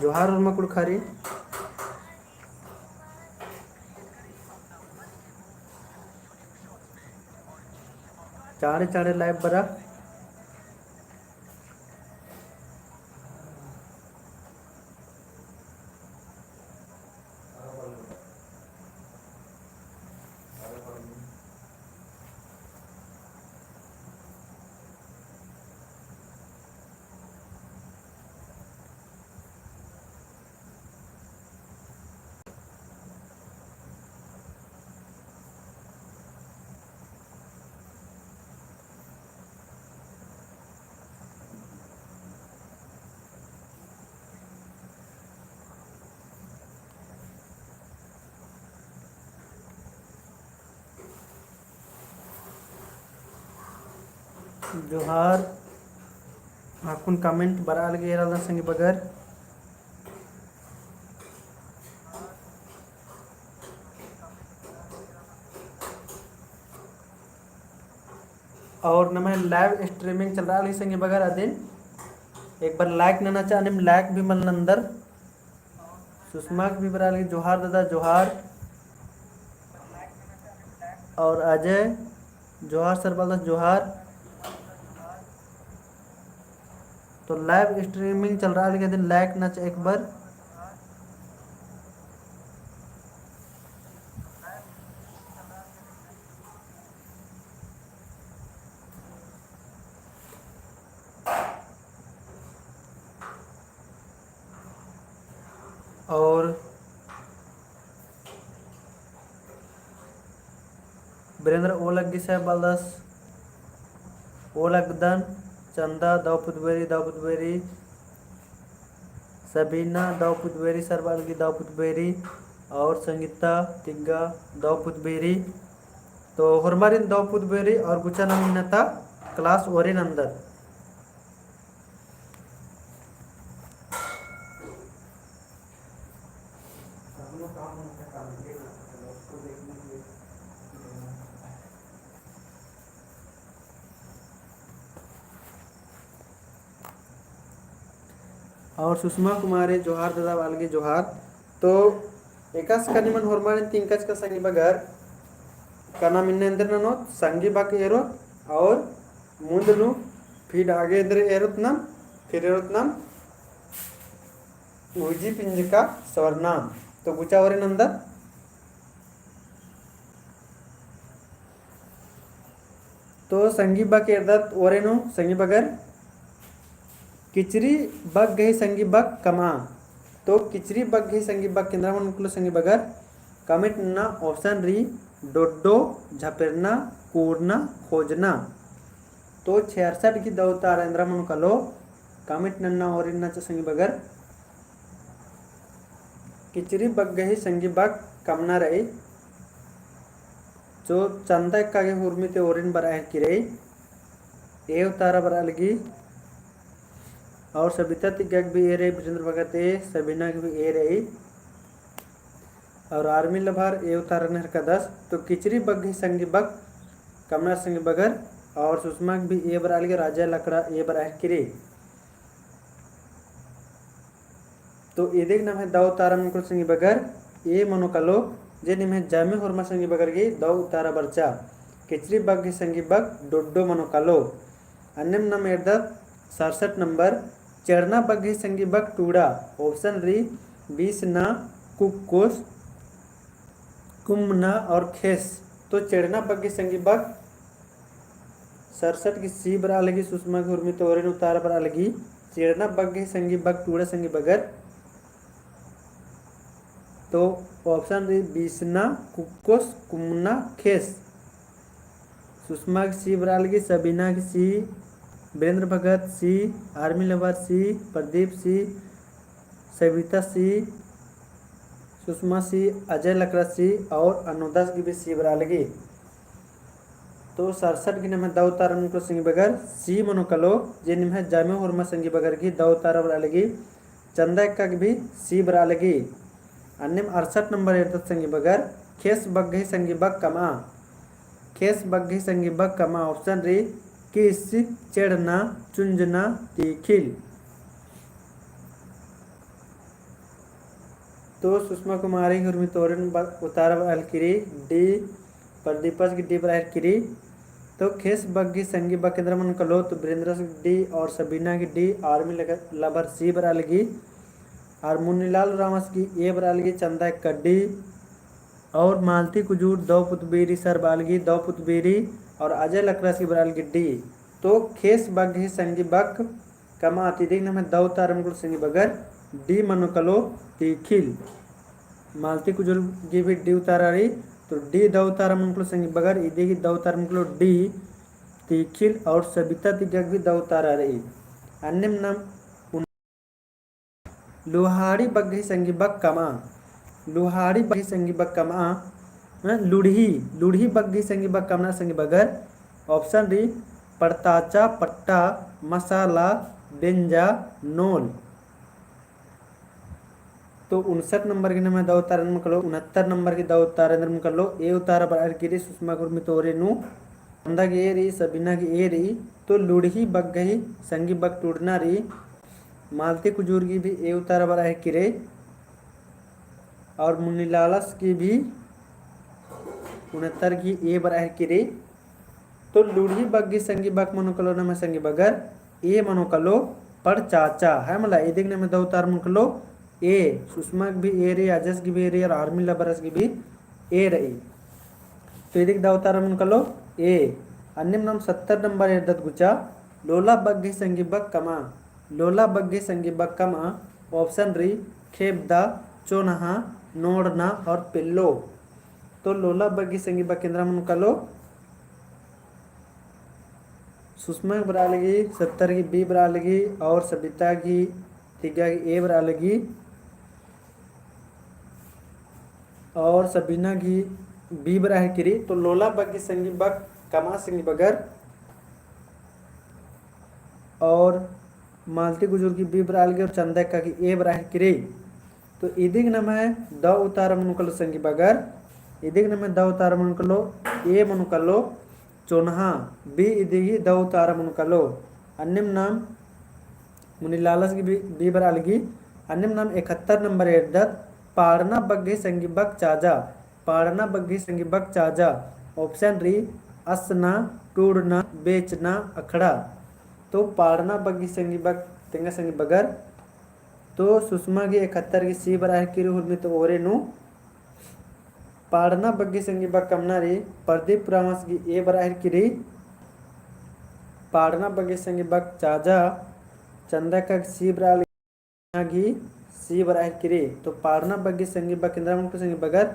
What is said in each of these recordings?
जोहार और मकुड़ खारी चाड़े चाड़े लाइव बरा जोहार आकुन कमेंट बरा अलगे इरादा संगे बगर और नमे लाइव स्ट्रीमिंग चल रहा है संगे बगर अदिन एक बार लाइक नना चाहे लाइक भी मन अंदर सुषमा भी बरा अलगे जोहार दादा जोहार और अजय जोहार सरबाल जोहार। तो लाइव स्ट्रीमिंग चल रहा है दिन लाइक नच एक बार और वीरेंद्र ओलग्गी साहब बालदास ओलगदन चंदा दाऊपुतबेरी सबीना दाऊपुतबेरी सरबालगी दाऊपुतबेरी और संगीता तिग्गा दाऊपुतबेरी तो हरमारिन दाऊपुतबेरी और गुचाना मिन्नता क्लास ओरिन अंदर और सुषमा कुमारी जोहार दादा वालगी जोहार। तो एकस कनिमन हरमारिन तिंकच का संगी बगर कना मिन्ने अंदर ननो संगी बाक एरो और मुंदनु फिर आगे अंदर एरोत नाम फिर एरोत नाम उजी पिंज का स्वर्णाम तो गुचावरिन अंदर तो संगी बाक एरदत ओरेनु संगी बगर किचरी बग गई संगी बग कमा तो किचरी बग गई संगी बग केंद्र मन संगी बगर कमिट ना ऑप्शन री डोडो झपेरना कूरना खोजना तो 66 की दौता इंद्र मन कलो कमिट नन्ना और इन्ना संगी बगर किचरी बग गई संगी बग कमना रही जो चंदा का हुर्मिते ओरिन बरा की रही एव तारा बरा लगी और सबिता तिगक भी ए रही वीरेंद्र भगत ए सबीना की भी ए रही और आर्मी लभार ए उतारन का 10 तो किचरी बग ही संगी बग कमना संगी बगर और सुषमा भी ए बरा लगे राजा लकड़ा ए बरा किरी तो ये देख नाम है दाऊ तारा मन संगी बगर ए मनोकलो जे निम है जामे होरमा संगी बगर की दाऊ तारा बरचा किचरी बग ही संगी बग डोडो मनोकलो अन्यम नाम एर्दत 67 नंबर चढ़ना बग ही संगी बग टूड़ा ऑप्शन री 20 ना कुकोस कुमना और खेस तो चढ़ना बग ही संगी बग 67 की सी बरा लगी सुषमा की उर्मी तो उतार बरा लगी चढ़ना बग ही संगी बग टूड़ा संगी बगर तो ऑप्शन री 20 ना कुकोस कुमना खेस सुषमा की सी बरा लगी सबीना की सी वीरेंद्र भगत सी आर्मी लवर सी प्रदीप सी सविता सी सुषमा सी अजय लकड़ा सी और अनुदास की भी सी बरा लगी तो 67 की नाम है दाऊ तारा को संगी बगर सी मनोकलो जे निम है जामे होरमा संगी बगर की दाऊ तारा बरा लगी चंदा का भी सी बरा लगी अन्यम 68 नंबर एरत संगी बगर खेस बग गई संगी बग कमा खेस बग गई संगी बग कमा ऑप्शन री किस चढ़ना चुंजना तीखिल तो सुषमा कुमारी हुर्मी तोरन उतार अलकिरी डी प्रदीपस की डी बराह किरी। तो खेस बग्गी संगी बकेंद्र मन कलो तो वीरेंद्र की डी और सबीना की डी आर्मी लवर सी बरा लगी और मुन्नीलाल रामस की ए बरा लगी चंदा कड्डी और मालती कुजूर दो पुतबीरी सर बालगी दो पुतबीरी और अजय लकरस की बरा लगी डी। तो खेस बग्गी संगी बक कमा अतिदिक में दो तारम संगी बगर डी मनुकलो तीखिल मालती कुजूर की भी डी उतारा रही तो डी दो तारम संगी बगर इदी की दो तारम डी तीखिल और सबिता तिगक भी दो तारा रही। अन्य नाम लुहाड़ी बग्घी संगी बक कमा लुहाड़ी बग्घी संगी बक कमा लुढ़ी लुढ़ी बग्घी संगी बक कमना संगी बगर ऑप्शन डी पड़ताचा पट्टा मसाला बेंजा नोल। तो 59 नंबर की नंबर दो उतारन में कर लो 69 नंबर की दो उतारन में कर लो ए उतारा बाहर की री सुषमा गुरमी तोरे नु अंदा की ए रही सबीना की ए रही। तो लुढ़ी बग गई संगी बग टूटना रही मालती कुजूर की भी ए उतारा बाहर की रे और मुन्नी लालस की भी 69 की ए बराह की रे। तो लुढ़ी बग्गी संगी बग मनो कलो न में संगी बगर ए मनो कलो पर चाचा है मला ए देखने में दो उतार मन कलो ए सुषमा की भी ए रही अजस की भी ए रही और आर्मी लबरस की भी ए रही। तो ये दो उतार मन कलो ए अन्य नाम 70 नंबर एर्दत गुचा लोला बग्गी संगी बग कमा लोला बग्गी संगी बग कमा ऑप्शन री खेबदा चोनहा नोड़ना और पिल्लो। तो लोला बग्गी संगी बग केंद्र मन कलो सुषमा की बरा लगी 70 की बी बरा लगी और सबिता की तिगा की ए बरा लगी और सबीना की बी बरा है किरी। तो लोला बग्गी संगी बग कमा संगी बगर और मालती गुजर की बी बरा लगी और चंदका की ए बरा है किरी। तो इदिग नम है द उतार मनुकलो संगी बगर इदिग नम है द उतार मनुकलो ए मनुकलो चोनहा बी इदिगी द उतार मनुकलो। अन्यम नाम मुनीलालस की बी बरा लगी अन्यम नाम 71 नंबर एर्दत पाड़ना बग्घी संगी बग चाजा पाड़ना बग्घी संगी बग चाजा ऑप्शन री असना टूड़ना बेचना अखड़ा। तो पाड़ना बग्घी संगी बग तेंगा संगी बगर तो सुषमा की 71 की सी बराह की हुर्मी तो ओरे नु पाड़ना बग्घी संगी बग कमना री प्रदीप रामस की ए बराह की री पाड़ना बग्घी संगी बग चाजा चंदा का सी बराह की सी बराह की री। तो पाड़ना बग्घी संगी बग केंद्र संगी बगर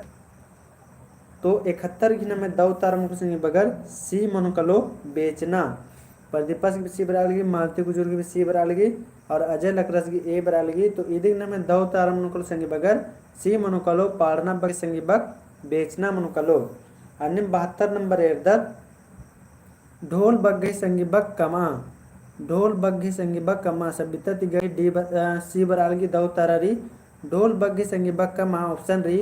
तो 71 की नंबर दो तार संगी बगर सी मनुकलो बेचना प्रदीपस की सी बरा लगी मालती गुजर की सी बरा लगी और अजय लकरस की ए बरा लगी। तो इदिक नंबर दो तार मनुकलो संगी बगर सी मनुकलो पाड़ना बग्घी संगी बग बेचना मनुकलो। अन्य 72 नंबर एर्दत ढोल बग्घी संगी बग कमा ढोल बग्घी संगी बग कमा सबिता तिगई डी सी बरा लगी दो तारा री ढोल बग्घी संगी बग कमा ऑप्शन री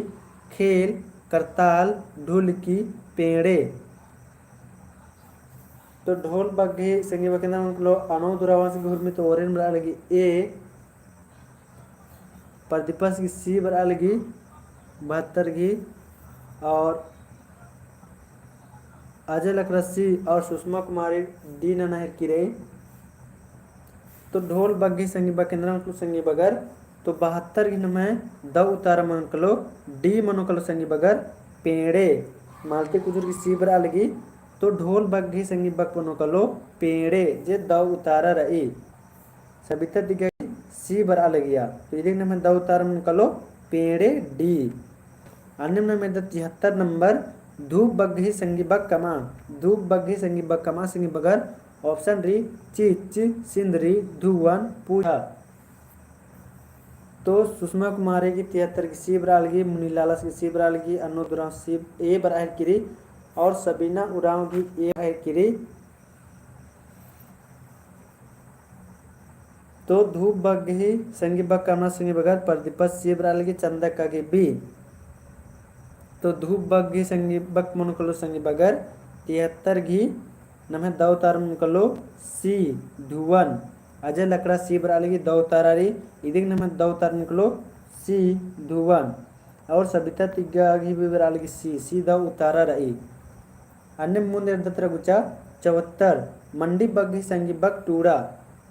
खेल करताल ढोलकी पेड़े। तो ढोल बग्घी संगी बग केंद्र मनुकलो अनो दुरावास की हुर्मी तो ओरेन बरा लगी ए प्रदीपस की सी बरा लगी 72 की और अजय लकरसी और सुषमा कुमारी डी नहर की रही। तो ढोल बग्घी संगी बग केंद्र संगी बगर तो 72 की नमय द उतार मनकलो डी मनोकलो संगी बगर पेड़े मालती कुजूर की सी बरा लगी। तो ढोल बग्घी संगी बग मनोकलो पेड़े जे द उतारा रही सबिता दिगा सी बरा लगिया। तो ये नंबर द उतार मनकलो पेड़े डी। अन्य में 73 नंबर धूप बग्घी संगी बग कमा धूप बग्घी संगी बग कमा संगी बगर ऑप्शन री चीच सिंदरी धुवन पूजा। तो सुषमा कुमारी की 73 की सी बरा लगी मुनीलालस की सी बरा लगी अनु दुराव सी ए बराह किरी और सबीना उराव की ए बराह किरी। तो धूप बग्घी संगी बग कमा संगी बगर प्रदीपस सी बरा लगी चंदका की बी। तो धूप बग्घी संगी बग मनुकलो संगी बगर 73 घी नमे दो तार मनुकलो सी धुवन अजय लकड़ा सी बरा लगी दो तारा री इदिक नमे दो तार मनुकलो सी धुवन और सबिता तिग्गागी विवरालगी सी द उतारा रही अन्य ಮುಂದೆ ಗುಚ್ಚ 74 मंडी बग्घी संगी बग टूड़ा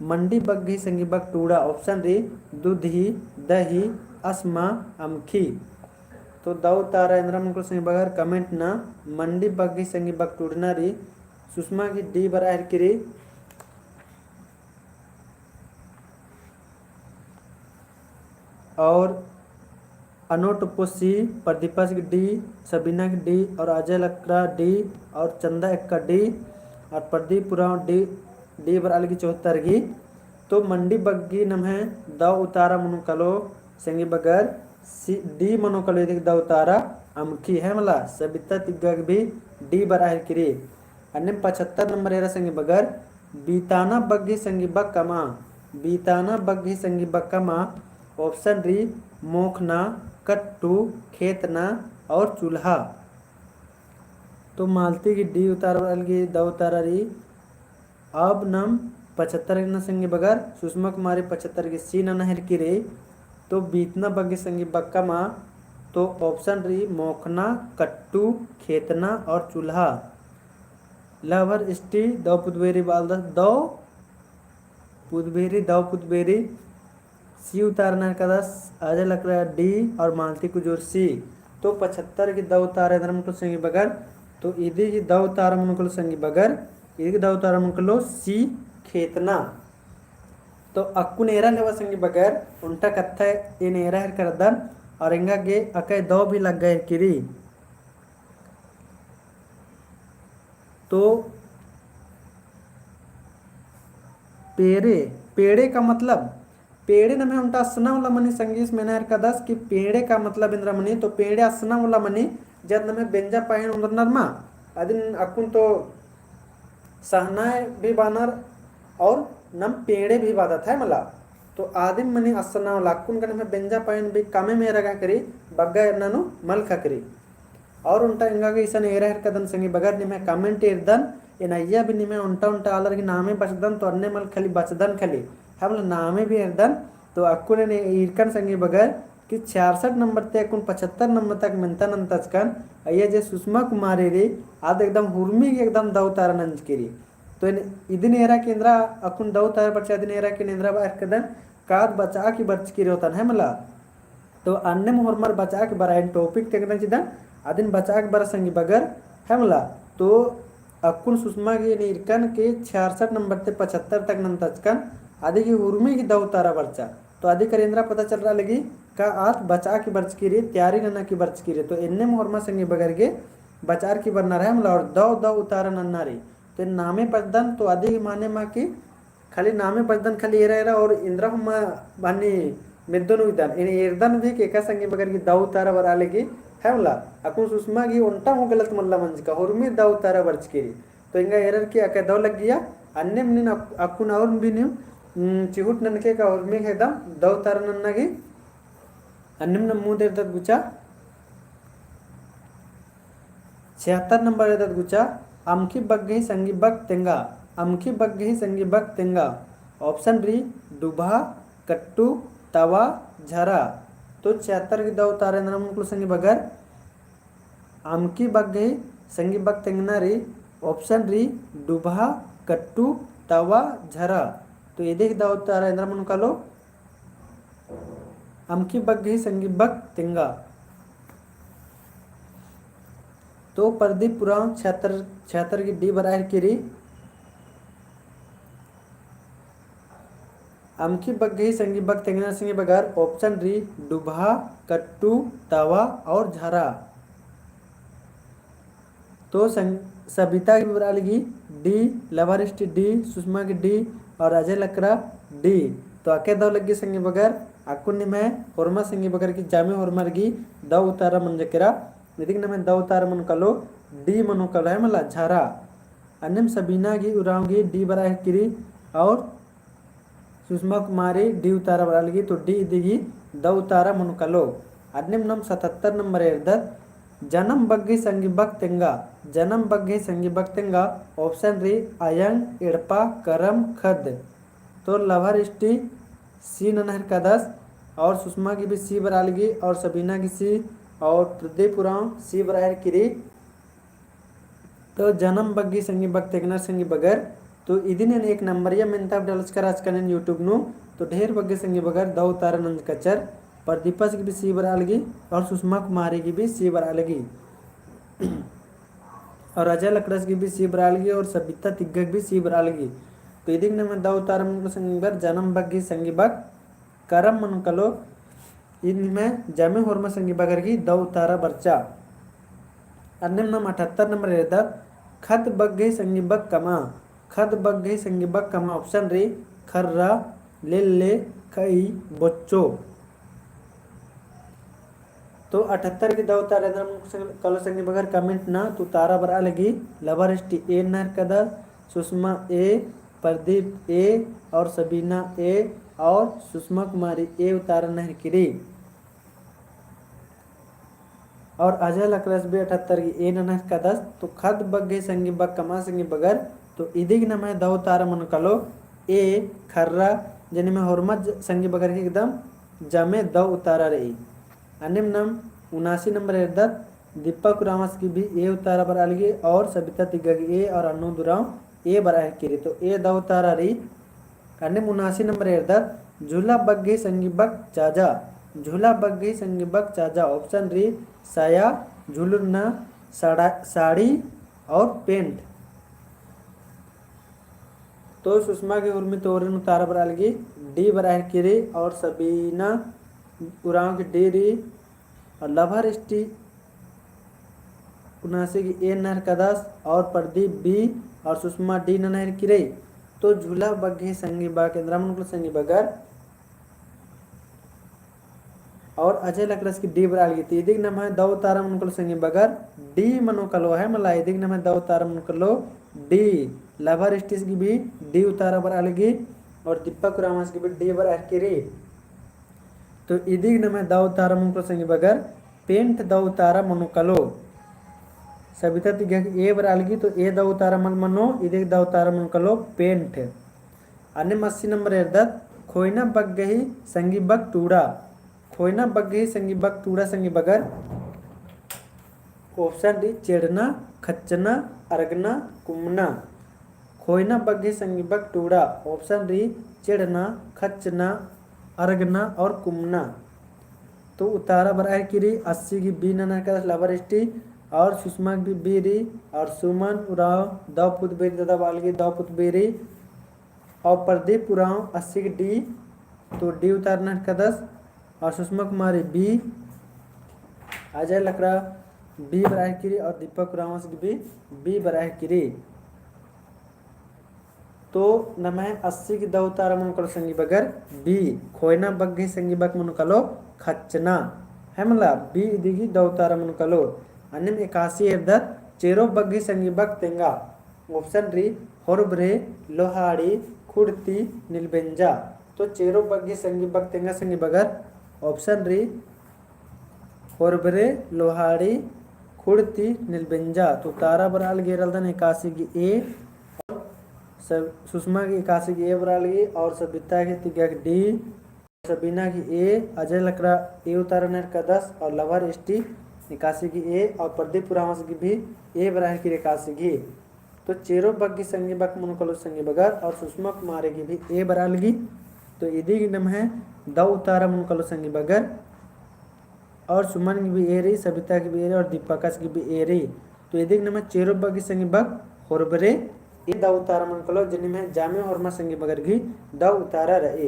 मंडी बग्घी संगी बग टूड़ा ऑप्शन री दूधी दही अस्मा अमखी तो दौ तारा इंद्र मुकुल संगी बगर कमेंट ना मंडी बग्घी संगी बग टूड़ना री सुषमा की डी बराहर किरी और अनोटोपो सी प्रदीपा की डी सबीना की डी और अजय लकड़ा डी और चंदा एक का डी और प्रदीप पुराव डी बराल की 74 की तो मंडी बग्गी नम है द उतारा मनुकलो संगी बगर सी डी मनुकलो द उतारा अमखी है मला सबिता तिग्गा भी डी बराहर किरी अन्य 75 नंबर एरा संगी बगर बीताना बग्गी संगी बग कमा बीताना बग्गी संगी बग कमा ऑप्शन री मोखना कट्टू खेतना और चूल्हा तो मालती की डी उतार की द उतारा री अब नम 75 न संगी बगर सुषमा कुमारी 75 की सी नहर की रे तो बीतना बग्गी संगी बक्का माँ तो ऑप्शन री मोखना कट्टू खेतना और चूल्हा लवर स्टी दो पुदबेरी बाल दो पुदबेरी सी उतारना का 10 अजय लकड़ा डी और मालती कुजूर सी तो 75 की द उतारे धर्मकुल संगी बगर तो इधी की द उतार मनुकुल संगी बगर इधी द उतार मनुकुलो सी खेतना तो अक्कु नेरा लेवा संगी बगर उल्टा कत्था ये नेरा हर करदन और इंगा गे अकय दो भी लग गए किरी तो पेड़े का मतलब पेड़े नमे उल्टा असना वाला मनी संगीस मैंने हर का 10 कि पेड़े का मतलब इंद्र मनी तो पेड़े असना वाला मनी जब नमे बेंजा पाइन उंदर नरमा अदिन अकुन तो सहनाए भी बानर और नम पेड़े भी बादत है मला तो आदिम मनी असना वाला अकुन का नमे बेंजा पाइन भी कामे में रगा करी बग्गा ननु मल खकरी और उल्टा इंगा के इसन एरा हर कदन संगी बगर निमे कमेंट इरदन एनैया भी निमे उल्टा आलर की नामे बचदन तो अन्य मल खली बचदन खली हम नामे भी एरदन तो अक्कुन ने इरकन संगी बगर कि 66 नंबर ते अक्कुन 75 नंबर तक मिनतन अंतचकन अये जे सुषमा कुमारी रे आद एकदम हुर्मी एकदम दौतारा नंज किरी तो इदिन एरा केंद्र अक्कुन दौतारा बच्चा दिन एरा के नेंद्रा बार कदन काद बचा की बच किरी होतन है मला तो अन्य मोहरमर बचा के बरा टॉपिक तेगन चिदन अदिन बचा के बरा संगी बगर है मला तो अक्कुन सुषमा की इरकन के 66 नंबर ते 75 तक नंतचकन आदि की उर्मी की दौतारा बर्चा तो आदि करेंद्रा पता चल रहा लगी का आज बचा की बर्च की रे तैयारी नन्ना की बर्च की रे तो इन्ने मोहरमा संगी बगर के बचार की बरना रहे मतलब और दौ उतारा नन्ना रे तो नामे बजदन तो आदि की माने माँ की खाली नामे बजदन खाली ये रहा और इंद्रा हम बानी मिद्दन उदन इन एरदन भी के का संगी बगर की दौ उतारा बरा लेगी है मला अकुन सुषमा की उल्टा हो गलत मल्ला मंज का उर्मी दौ उतारा बर्च की रे तो इंगा एरर की अका दौ लग गया अन्य मिन अकुन और भी न्यू चिहुट ननके का उर्मी एकदम दौ तार नन्नगी अन्निम नमू देर दत गुचा 76 नंबर दत गुचा अमकी बग्गी संगी बग तेंगा अमकी बग्गी संगी बग तेंगा ऑप्शन री डुबा कट्टू तवा झरा तो 76 की दौ तारे नमकुल संगी बगर अमकी बग्गी संगी बग तेंगना री ऑप्शन री डुबा कट्टू तवा झरा तो ये देख दाव तारा इंद्र मन कालो अमकी बग्गी संगी बग तिंगा तो प्रदीप पुराण 76 की डी बराहर किरी अमकी बग्गी संगी बग तिंगना संगी बगर ऑप्शन री डुबा कट्टू तवा और झरा तो सबिता की बरालगी डी लवरिस्ट डी सुषमा की डी और अजय लकड़ा डी तो आके दौ लगी संगी बगर अकुन्नी में होरमा संगी बगर की जामे होरमर की दौ उतारा मन जकेरा निदिक में दौ उतारा मन कलो डी मनो कलो है मला झारा अन्यम सबीना की उरावगी डी बराह किरी और सुषमा कुमारी डी उतारा बरालगी तो डी दिगी दौ उतारा मन कलो अन्यम नम 77 नंबर एर्दत जन्म बग्गी संगी बग तेंगा जन्म बग्गी संगी बग तेंगा ऑप्शन री अयंग इड़पा करम खद तो लवर स्टी सी ननहर का 10 और सुषमा की भी सी बरालगी और सबीना की सी और प्रदीप उरांव सी बरायर किरी तो जन्म बग्गी संगी बग तेगनर संगी बगर तो इदी ने एक नंबर या मेंता डलस्कर आज कनेन यूट्यूब नु तो ढेर बग्गे संगी बगर दौ तारा नंद कचर प्रदीपस की भी सी बरालगी और सुषमा कुमारी की भी सी बरालगी और अजय लकड़स की भी सी बरालगी और सबिता तिग्गक भी सी बरालगी तो इदी ने मैं दौ तारा मन संगी बगर जन्म बग्गी संगी बग करम मन कलो इनमें जमे होर्मा संगी बगर की दौ तारा बर्चा अन्य नम 78 नंबर रहता खत बग गई संगी बग कमा खत बग गई संगी बग कमा ऑप्शन रे खर्रा ले कई बच्चो तो 78 की दो तारा कलो संगी बगर कमेंट ना तो तारा बरा लगी लवरिष्टि ए नर कदा सुषमा ए प्रदीप ए और सबीना ए और सुषमा कुमारी ए उतारा नहर किरी और अजय लकड़स भी 78 की ए ननह का 10 तो खद बग गई संगी बग कमा संगी बगर तो इदिग न मैं दौ तारा मन कलो ए खर्रा जनी में हरमत संगी बगर की एकदम जमे दौ उतारा रही अनिम नम 79 नंबर इर्दत दीपक रामस की भी ए उतारा पर अलगी और सबिता तिग्गा की ए और अनु दुराव ए बरा किरी तो ए दौ उतारा रही अनिम 79 नंबर इर्दत झूला बग गई संगी बग चाजा झूला बग गई संगी बग चाजा ऑप्शन री साया झुलना साड़ी और पेंट तो सुषमा की उर्मी तोरन उतारा बरालगी डी बराह किरी और सबीना उराव की डी री और लभर एसटी 79 की ए नहर कदास और प्रदीप बी और सुषमा डी नहर किरे तो झूला बग्घे संगी बा केंद्रा मन संगी बगर और अजय लकड़स की डी बराल की इदिग नम है दौ तारा मन संगी बगर डी मनो कलो है मला इदिग नम है दौ तारा मन कलो डी लवर स्टिस की भी डी उतारा बरालगी और दीपक रामस की भी डी बराल की तो इदिग नम है दौ तारा मन संगी बगर पेंट दौ तारा मनो कलो सबिता तिग ए बरालगी तो ए दौ तारा मन मनो इदिग दौ तारा मन कलो पेंट अन्य 80 नंबर इर्दत खोइना बग गई संगी बग टूड़ा खोइना बग गई संगी बग टूड़ा संगी बगर ऑप्शन डी चेड़ना खच्चना अरगना कुमना खोइना बग गई संगी बग टूड़ा ऑप्शन डी चेड़ना खच्चना अरगना और कुमना तो उतारा बराह किरी 80 की बी नना का लवर एसटी और सुषमा की बी री और सुमन उराव दौ पुत बेरी दादा बालगी दौ पुत बेरी और प्रदीप उराव 80 की डी तो डी उतारना का 10 और सुषमा कुमारी बी अजय लकड़ा बी बराह किरी और दीपक रावस की भी बी बराह किरी तो नमः 80 की दौ तारा मन कलो संगी बगर बी खोइना बग गई संगी बग मन कलो खच्चना है मला बी दिगी दौ तारा मन कलो अन्य 81 इर्दत चेरो बग गई संगी बग तेंगा ऑप्शन री होरबरे लोहाड़ी खुड़ती नीलबेंजा तो चेरो बग गई संगी बग तेंगा संगी बगर ऑप्शन री होरबरे लोहाड़ी खुड़ती नीलबेंजा तो तारा बराल गेरलदन 81 की ए सुषमा की 81 की ए बरालगी और सबिता की तिग्गा की डी सबीना की ए अजय लकड़ा ए उतारने का 10 और लवर एसटी 81 की ए और प्रदीप पुरावस की भी ए बराह की 81 की तो चेरो बग की संगी बग मनकलो संगी बगर और सुषमा कुमारी की भी ए बरालगी तो इदी की नम है दौ उतारा मनकलो संगी बगर और सुमन की भी ए रही सबिता की भी ए रही और दीपकस की भी ए रही तो इदी की नम है चेरो बग की संगी बग होरबरे ए दौ उतारा मन कलो जिनमें जामे होरमा संगी बगर की दौ उतारा रहे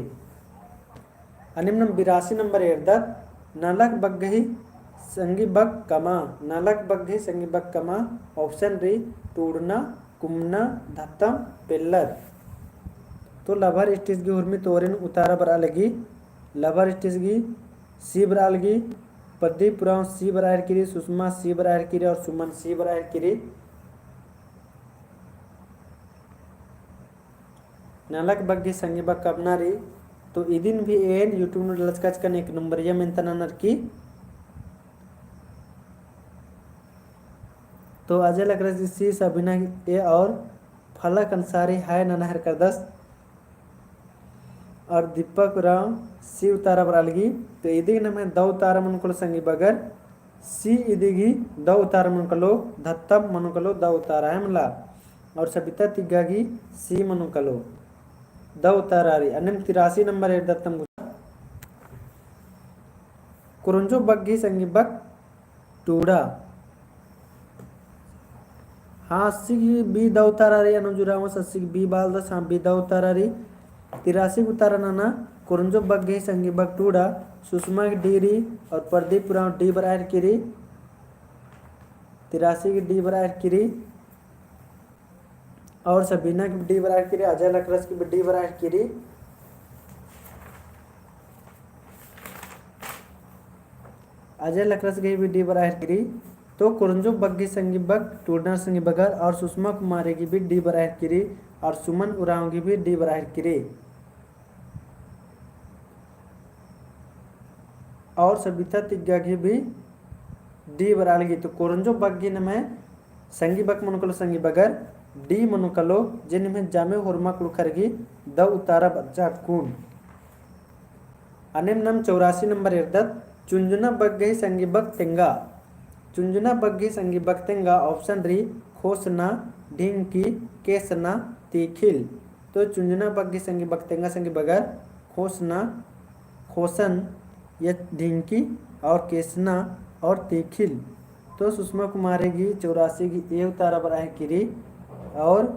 अनिम्न 82 नंबर इर्दत नालक बग गई संगी बग कमा नालक बग गई संगी बग कमा ऑप्शन री टूड़ना कुमना धत्तम पिल्लर तो लभर स्टिस की उर्मी तोरिन उतारा बरा लगी लभर स्टिस की सी बरा लगी प्रदीप पुराव सी बराह किरी सुषमा सी बराह किरी और सुमन सी बराह किरी नालक बग्गी संगी बग कबनारी तो इदिन भी एन यूट्यूब नु लचकाच कन एक नंबर या मेंतनर की तो अजय लग रहा सी सबीना ए और फलक अंसारी हाय ननहर का 10 और दीपक राव सी उतारा बरालगी तो इदिग नमे द उतारा मनुकलो संगी बगर सी इदिगी द उतारा मनुकलो धत्तम मनुकलो द उतारा है मला और सबिता तिग्गागी सी मनुकलो द उतारारी अन्यम 83 नंबर एड दत्तम कुरुंजो बग्गी संगी बग टूड़ा हाँ अस्सी बी द उतारारी अनुजुराम सस्सी बी बाल दस हाँ बी द उतारारी 83 उतारा नाना कुरुंजो बग्गी संगी बग टूड़ा सुषमा की डीरी और प्रदीप पुराव डी बरायर किरी 83 की डी बरायर किरी और सबीना की डी बरायर किरी अजय लकरस की डी बरायर किरी अजय लकरस की भी डी बरायर किरी तो कुरुंजो बग्गी संगी बग टूडना संगी बगर और सुषमा कुमारी की भी डी बरायर किरी और सुमन उराव की भी डी बरायर किरी और सबिता तिग्गा की भी डी बरालगी तो कुरुंजो बग्गी में संगी बक मनुकलो संगी बगर डी मनुकलो जिनमें जामे हुरमा कुलखरगी द उतारा बच्चा कून अनिम नम 84 नंबर इर्दत चुंजुना बग्गी संगी बक तेंगा चुंजुना बग्गी संगी बक तेंगा ऑप्शन री खोसना ढिंकी केसना तीखिल तो चुंजुना बग्गी संगी बक तेंगा संगी बगर खोसना खोसन या ढिंकी और केसना और तीखिल तो सुषमा कुमारी की 84 की ए उतारा बराह किरी और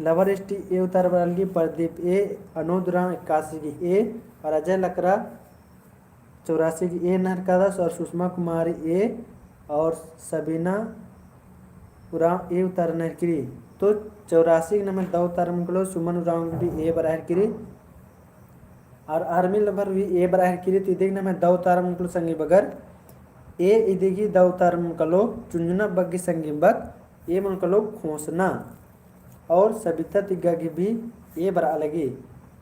लवर एसटी ए उतारा बराल की प्रदीप ए अनुद्रा 81 की ए और अजय लकरा 84 की ए नरकादस और सुषमा कुमारी ए और सबीना उराव ए उतारा नहरकिरी तो 84 के नंबर द उतारा मुकलो सुमन उराव भी ए बराह किरी और आर्मी लवर भी ए बराह किरी तो इदिग नंबर द उतारा मुकलो संगी बगर ए इदिगी द उतारा मुकलो चुंजुना बग्गी संगी बग ए मुकलो खोसना और सबिता तिग्गा की भी ए बरा लगी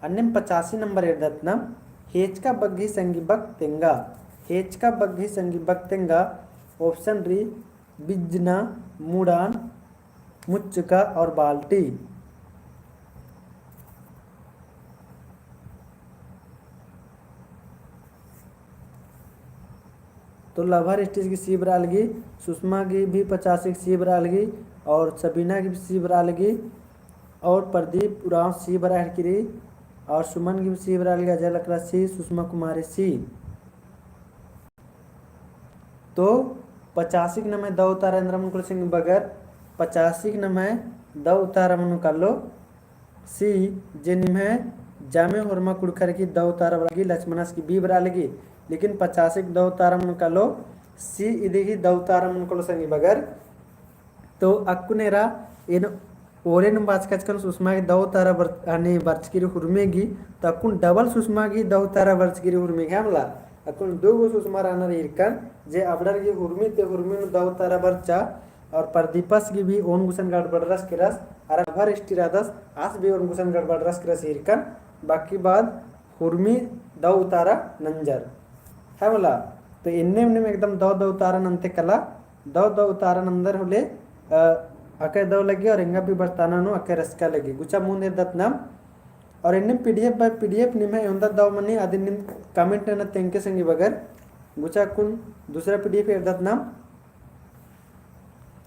अन्यम 85 नंबर एडतनम हेचका बग्गी संगी बग तेंगा हेचका बग्गी संगी बग तेंगा ऑप्शन री बिजना मुड़ान मुच्चका और बाल्टी तो लवर स्टेज की सी बरालगी सुषमा की भी 85 की सी बरालगी और सबीना की भी सी बरालगी और प्रदीप उराव सी बराह किरी और सुमन की भी सी बरालगी अजय लकरा सी सुषमा कुमारी सी तो 85 के नमे द उतारा इंद्र मुकुल सिंह बगर 85 के नमे द उतारा मनुकालो सी जिन में जामे हुरमा कुड़खर की द उतारा बरागी लक्ष्मणस की बी बरालगी लेकिन 85 द उतारा मनुकालो सी इदिगी द उतारा मनुकालो संगी बगर तो अक्कुनेरा इन ओरेन बाचकचकन सुषमा की द उतारा आणि बर्चगिरी हुरमेगी तो अक्कुन डबल सुषमा की द उतारा बर्चगिरी हुरमेगी हमला अक्कुन दो गो सुषमा रानर इरकन जे अबडर की हुरमी ते हुरमी द उतारा बर्चा और प्रदीपस की भी ओन गुसन गड़बड़ रस के रस और भर स्टिरादस आस भी ओन गुसन गड़बड़ रस के रस इरकन बाकी बाद हुरमी द उतारा नंजर है बोला तो इन्ने में एकदम द उतारा नंते कला द उतारा नंदर होले अके दव लगी और इंगा भी बर्ताना नो अके रसका लगी गुचा मुंदे दत्नम और इन्ने पीडीएफ बाय पीडीएफ निमे योंदा दव मनी आदिन निम कमेंट न तेंके संगी बगर गुचा कुन दूसरा पीडीएफ ए दत्नम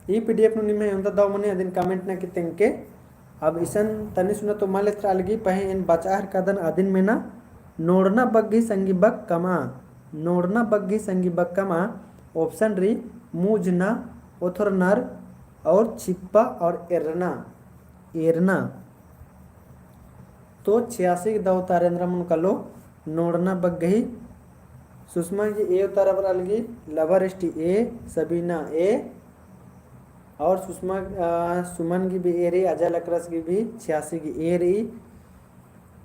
ई पीडीएफ नु निमे योंदा दव मनी आदिन कमेंट न के तेंके अब इसन तनी सुना तो माले त्रालगी पहे इन बचाहर कदन आदिन में ना नोड़ना बग्गी संगी बग कमा नोड़ना बग्गी संगी बग कमा ऑप्शन री मूजना ओथरनर और छिप्पा और एरना एरना तो 86 द उतारेंद्र मन कलो नोड़ना बग गई सुषमा की ए उतारा बरालगी लवर एसटी ए सबीना ए और सुषमा सुमन की भी ए रही अजय लकरस की भी 86 की ए रही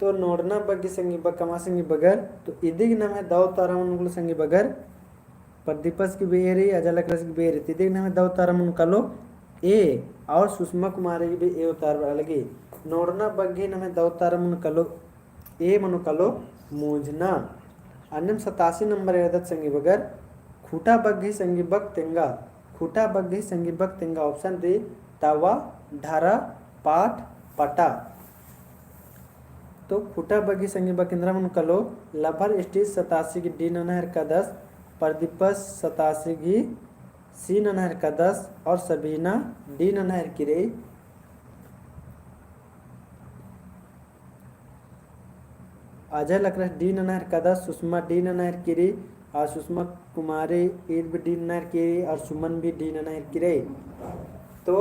तो नोड़ना बग्गी संगी बग कमा संगी बगर तो इदिग नाम है द उतारा मन संगी बगर प्रदीपस की भी ए रही अजय लकरस की भी ए रही इदिग नाम है द उतारा मन कलो ए और सुषमा कुमारी की भी ए उतार लगी नोड़ना बग्गी नमे द उतारा मन कलो ए मनु कलो मूझना अन्यम 87 नंबर एदत संगी बगर खूटा बग्गी संगी बग तेंगा खूटा बग्गी संगी बग तेंगा ऑप्शन डी तवा ढारा पाट पटा तो खुटा बग्गी संगी बकिंद्रा मन कलो लभर स्टीज 87 की डी ननहर का 10, प्रदीपस 87 की सी ननहर का 10 और सबीना डी ननहर की रे अजय लकरस डी ननहर का 10, सुषमा डी ननहर की रे और सुषमा कुमारी ईद भी डी ननहर की रे और सुमन भी डी ननहर की रे। तो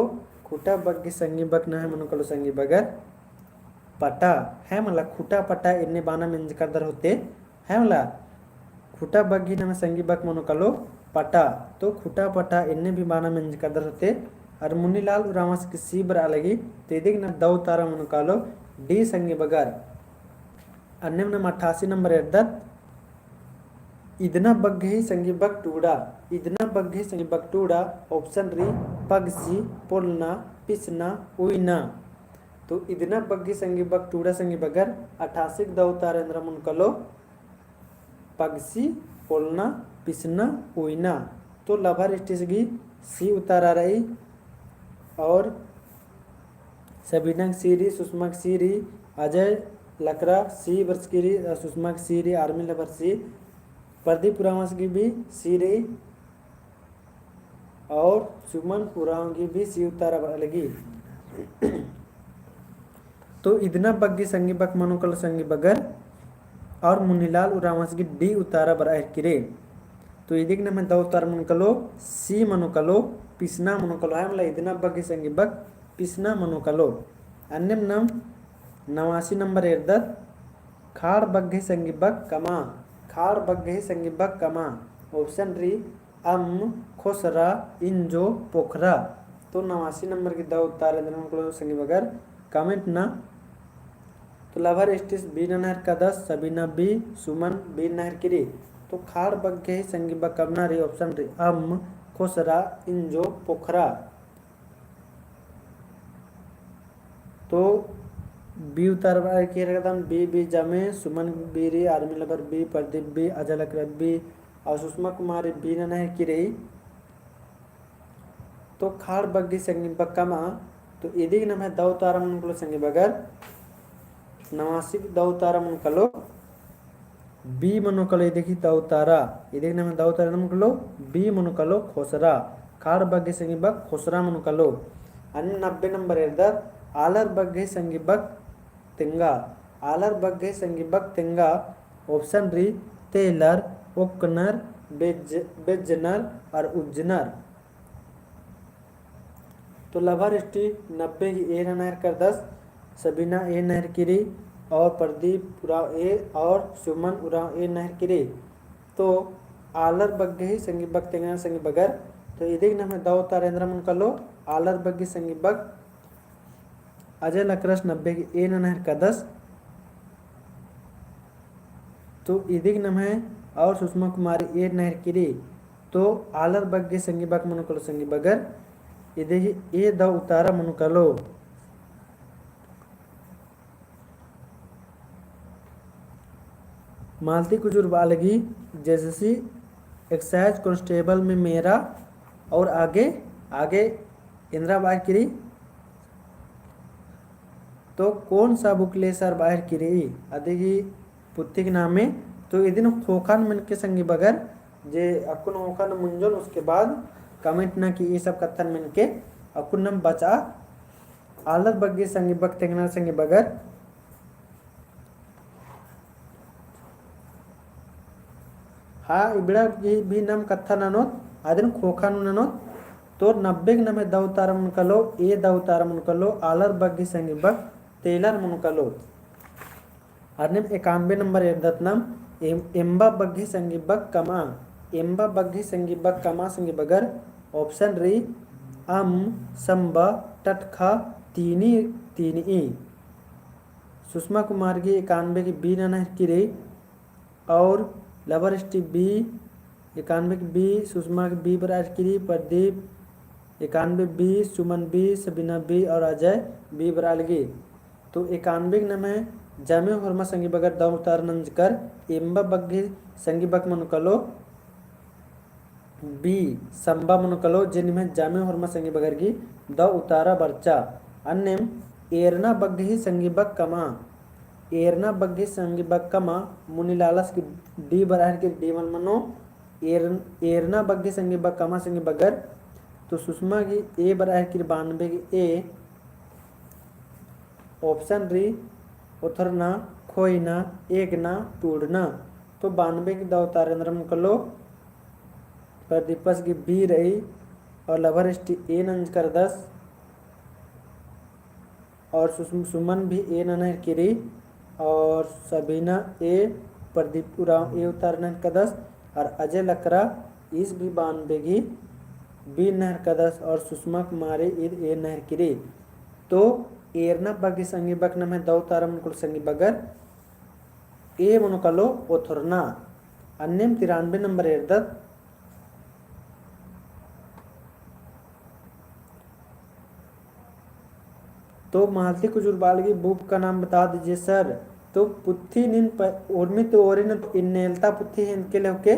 खुटा बग्गी संगी बक न है मनु कलो संगी बगर पटा है मला खुटा पटा इन्ने बाना में कदर होते है मला खुटा बग्गी न संगी बक मनु कलो पटा। तो खुटा पटा इन्ने भी बाना में कदर होते और मुन्नीलाल उरामस की सी बर अलगी तेदिक न दौ तारा मनु कलो डी संगी बगर। अन्य 88 नंबर एड्दत इदना बग्गे संगी बक टूड़ा इदना बग्गे संगी बक टूड़ा ऑप्शन री पगसी पोलना पिसना उइना। तो इदना बग्गी संगी बक टूड़ा संगी बगर 88 दौ तारेंद्र मुन कलो पगसी पोलना पिसना उइना। तो लभर स्टेसगी सी उतारा रही और सबीना सीरी सुषमा सीरी अजय लकरा सी वर्ष की री सुषमा सीरी आर्मी लवर सी प्रदीप उरावस की भी सी रही और सुमन उराव की भी सी उतारा लगी। तो इदना बग्गी संगी बक मनुकल संगी बगर और मुन्नीलाल उरावस की डी उतारा बराह किरे। तो इदिक न मैं दो उतार मनुकलो सी मनुकलो पिसना मनुकलो है मतलब इदना बग्गी संगी बक पिसना मनुकलो। अन्य नम 89 नंबर एर्दत खाड़ बग्गे संगी बक कमा खाड़ बग्गे संगी बक कमा ऑप्शन री खोसरा इंजो पोखरा। तो 89 नंबर की दो उतार संगी बगर कमेंट ना। तो लवर स्टिस बी नहर का 10 सबीना बी सुमन बी नहर की। तो खाड़ बग्गे संगी बक कमना री ऑप्शन री खोसरा इंजो पोखरा। तो बी उतार के रकदम बी जमे सुमन बी री आर्मी लवर बी प्रदीप बी अजय लकरत बी और सुषमा कुमारी बी ननहर की रही। तो खाड़ बग्गी संगी बक्कमा तो इदी न मैं दौ तारा मुनकलो संगी बगर 89 दौ तारा मुनकलो बी मनुकलो इदी दौ तारा इदी न मैं दौ तारा मुनकलो बी मनुकलो खोसरा खाड़ बग्गी संगी बक खोसरा मनुकलो। अन्य 90 नंबर इधर आलर बग्गे संगी बक तिंगा आलर बग्गे संगी बक तिंगा ऑप्शन री तेलर ओकनर बेजनर और उज्जनर। तो लभर स्टी 90 की ए नहर कर 10 सबीना ए नहर की री और प्रदीप उराव ए और सुमन उराव ए नहर की री। तो आलर बग्गे ही संगी बक तिंगा संगी बगर। तो इधर न मैं दौ तारेंद्र मन कर लो आलर बग्गी संगी बक अजय लकरस 90 की ए नहर का 10। तो इदिक नम है और सुषमा कुमारी ए नहर की री। तो आलर बग्गे संगी बक मनुकलो संगी बगर इदे ए द उतारा मनुकलो। मालती कुजूर बालगी जैसे एक्साइज कांस्टेबल में मेरा और आगे इंदिरा बाहर की री। तो कौन सा बुक ले सर बाहर की रही अदेगी पुत्तिक नामे। तो इदिन खोखान मन के संगी बगर जे अकुन खोखान मुंजन उसके बाद कमेंट ना कि ये सब कथन मन के अकुन नम बचा आलर बग्गे संगी बक तेंगना संगी बगर। हाँ इबड़ा भी नम कथन अनोत आदिन खोखान ननोत। तो 90 नमे दौ तारा मुनकलो ए दौ तारा मुनकलो आलर बग्गी संगी बक तेलर मुनकलो। अन्य 91 नंबर एर्दतनम एम्बा बग्गी संगी बक कमा एम्बा बग्गी संगी बक कमा संगी बगर ऑप्शन री संबा टटखा तीनी। सुषमा कुमार की 91 की बी नहर की रही और लवर स्टी बी 91 की बी सुषमा की बी बराज की रही प्रदीप 91 बी सुमन बी सबीना बी और अजय बी बरालगी। तो 91 न में जामे हरमा संगी बगर दौ उतार नंज कर एम्बा बग्गी संगी बक मनुकलो बी संबा मनुकलो जिनमें जामे हरमा संगी बगर की दौ उतारा बर्चा। अन्य एरना बग्गी संगी बक कमा एरना बग्गे संगी बक्कमा मुनिलालस की डी बराहर की डी मन मनो एरना बग्गे संगी बक्कमा संगी बगर तो सुषमा की ए बराहर की 92 की ए ऑप्शन री उथरना खोईना एकना टूटना तो 92 की दाव तारेंद्रम कलो प्रदीपस की बी रही और लवर एसटी ए नंज कर 10 और सुमन भी ए ननह किरी और सबीना ए प्रदीप उराव ए उतारन का 10 और अजय लकरा इस भी 92 की बी नहर का 10 और सुषमा कुमारी ईद ए नहर किरी तो एरना बग्गी संगी बक नमे दौ तारा मुकुल संगी बगर ए मनुकलो ओथुरना अन्यम 93 नंबर एर्दत तो मालती कुजुरबाल की बुक का नाम बता दीजिए सर। तो पुत्थी निन उर्मित ओरिन इन्नेलता पुत्थी इनके लोके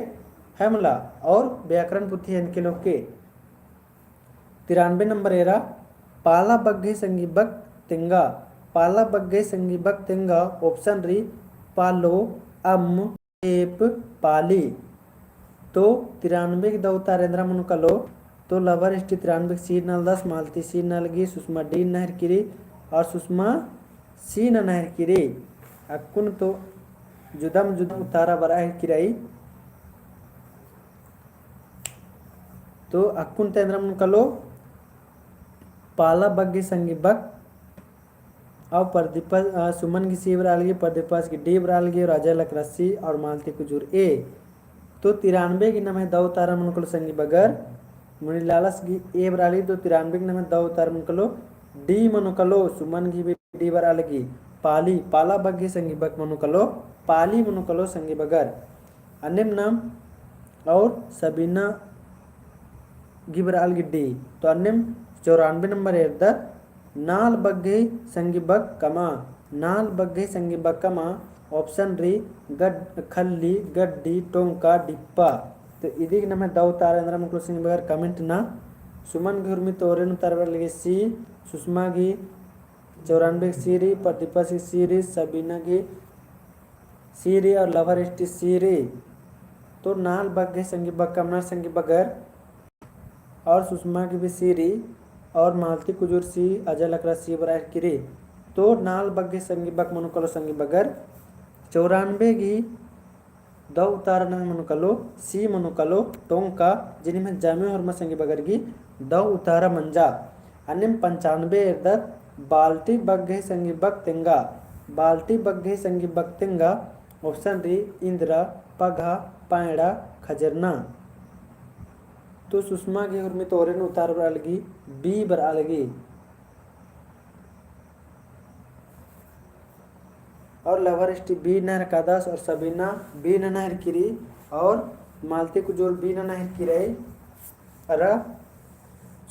हमला और व्याकरण पुत्थी इनके लोके 93 नंबर एरा पाला बग्गे संगीबक तिंगा पाला बग्गे संगीबक तिंगा ऑप्शन री पालो अम एप पाली तो 93 की दो तारेंद्र मुनकलो तो लवर एसटी 93 सी नल 10 मालती सी नलगी सुषमा डी नहर किरी और सुषमा सी नहर किरी अक्कुन तो जुदम जुदम उतारा बराह किराई तो अक्कुन तेंद्र मुनकलो पाला बग्गी संगी बक और प्रदीप सुमन की सी बरालगी प्रदीपास की डी बरालगी और अजय लकरसी और मालती कुजूर ए तो 93 की नमे दो तारा मुनकलो संगी बगर मुनिलालस की ए बराली तो 93 की नमे दो तारा मुनकलो डी मनुकलो सुमन की भी डी बरालगी पाली पाला बग्गी संगी बक मनुकलो पाली मनुकलो संगी बगर अन्यम नाम और सबीना गिबराल गिड्डी तो अन्यम 94 नंबर एर्दर नाल बग्गे संगी बक कमा नाल बग्गे संगी बक कमा ऑप्शन री गड खल्ली गड्डी टोंका डिप्पा तो इदी नमे दौ तारेंद्र मुकुल सिंह बगर कमेंट ना सुमन घुर्मी तोरेन तरवर लगे सी सुषमा की 94 सीरी प्रदीपा की सीरी सबीना की सीरी और लवर एसटी सीरी तो नाल बग्गे संगी बक कमना संगी बगर और सुषमा की भी सीरी और मालती कुजूर सी अजय लकरा सी बराह किरी तो नाल बग्गे संगी बक मनुकलो संगी बगर 94 की दो उतारन मनुकलो सी मनुकलो टोंका जिन्हें जामे और संगी बगर की दो उतारा मंजा अन्यम 95 एर्दत बाल्टी बग्गे संगी बक तिंगा बाल्टी बग्गे संगी बक तिंगा ऑप्शन री इंद्रा पघा पायड़ा खजरना तो सुषमा की उर्मी तोरेन उतार बरालगी बी बरालगी और लवर एसटी बी नहर का 10 और सबीना बी नहर किरी और मालती कुजोर बी नहर किराई और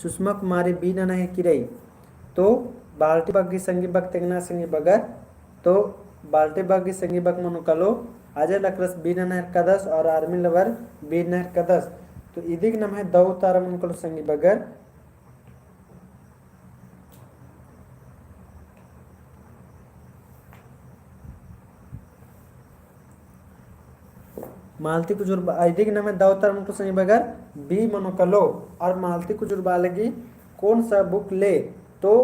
सुषमा कुमारी बी नहर किराई तो बाल्टी बग्गी संगी बक तेंगना संगी बगर तो बाल्टी बग्गी संगी बक मनुकलो अजय लकरस बी नहर का 10 और आर्मी लवर बी नहर का 10 तो इदी नाम है दौ तारा मुनकलो संगी बगर मालती कुजुर इदी नाम है दौ तारा मुनकलो संगी बगर बी मनुकलो और मालती कुजुर बालगी कौन सा बुक ले तो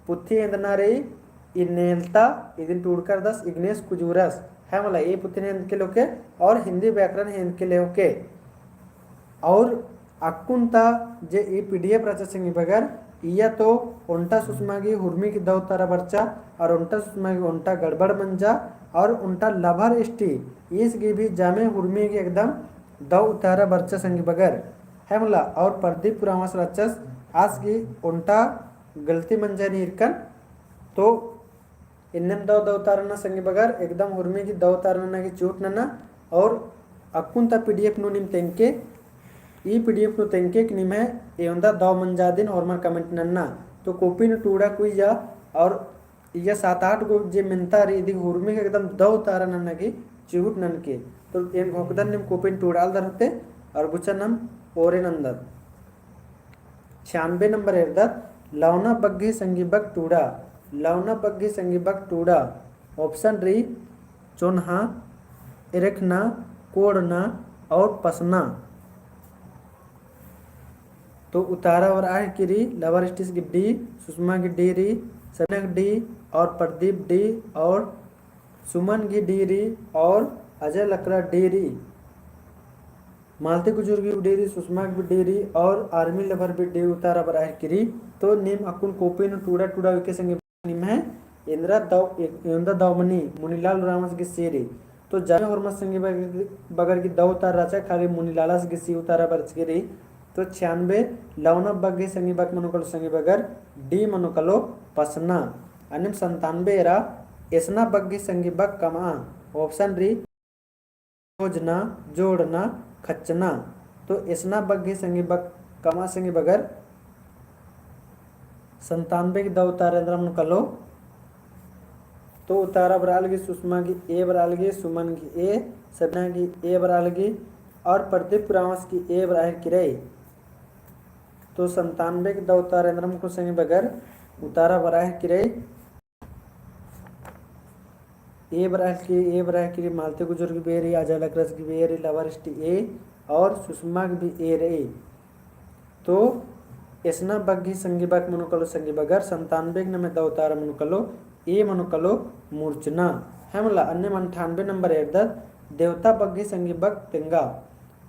पुथी एंदना रे इनेलता इदिन टूडकर 10 इग्नेस कुजूरस है मला ये पुथी ने के लोके और हिंदी व्याकरण है इनके लोके और अक्कुंता जे ई पीडीएफ रचा संगी बगर इया तो उल्टा सुषमा की हुर्मी की दौ तारा बर्चा और उल्टा सुषमा की उल्टा गड़बड़ मंजा और उल्टा लभर एसटी इसकी भी जामे हुर्मी की एकदम दौ तारा बर्चा संगी बगर है मुला और प्रदीप पुरावास रचस आज की उल्टा गलती मंजा नीरकन तो इन्नम दौ तारा संगी बगर एकदम हुर्मी की दौ तारा की चूट नना और अक्कुंता पीडीएफ नु निम तेंके ಈ ಪಿ ಡಿ ಎಫ್ ನು ತೆಂಕೆಕ್ ನಿಮೆ ಏಂದ ದವ ಮಂಜಾದಿन और मन कमेंट नन्ना तो कॉपी न टूड़ा कोई जा और ये 7-8 गो जे मिनता री इदी हुर्मी के एकदम दव तारा नन्ना की चिहुट नन के तो एन भोकदन निम कॉपी न टूड़ाल दरते और गुचनम ओरे नंदर 96 नंबर एर्दत लवना बग्गे संगी बक टूड़ा लवना बग्गे संगी बक टूड़ा ऑप्शन री चोन्हा, इरखना, कोड़ना और पसना। तो उतारा और आह की री, लवर स्टिस की डी, सुषमा की डी री, सबीना की डी और प्रदीप डी और सुमन की डी री और अजय लकड़ा डी री, मालती कुजूर की डी री, सुषमा की डी री और आर्मी लवर भी डी उतारा पर आह की री। तो निम अकुन कोपी न टूडा टूडा विके संगे निम है इंद्रा दवमनी मुनीलाल रामस की सीरी। तो जामे और मत संगे बगर की दव उतार रचा खाली मुनीलाला की सी उतारा पर गिरी। तो 96 लवना बग्गे संगी बक मनुकलो संगी बगर डी मनुकलो पसना। अन्य 97 एरा एसना बग्गे संगी बक कमा। ऑप्शन री योजना, जोड़ना, खचना। तो एसना बग्गे संगी बक कमा संगी बगर 97 की दो उतारेंद्र मनुकलो। तो उतारा बरालगी, सुषमा की ए बरालगी, सुमन की ए, सबना की ए बरालगी और प्रदीप रावस की ए बराह की रही। तो 97 की दो उतारेंद्र को संगे बगर उतारा बराह की रही। ए बराह की मालती गुजर की बे रही, अजय लकरस की बे रही, लवरिस्ट ए और सुषमा की भी ए रही। तो एसना बग्गी संगी बक मनुकलो संगी बगर 97 में दो उतारा मनुकलो ए मनुकलो मूर्छना है मला। अन्य 98 नंबर एर्दत देवता बग्गी संगी बक तेंगा,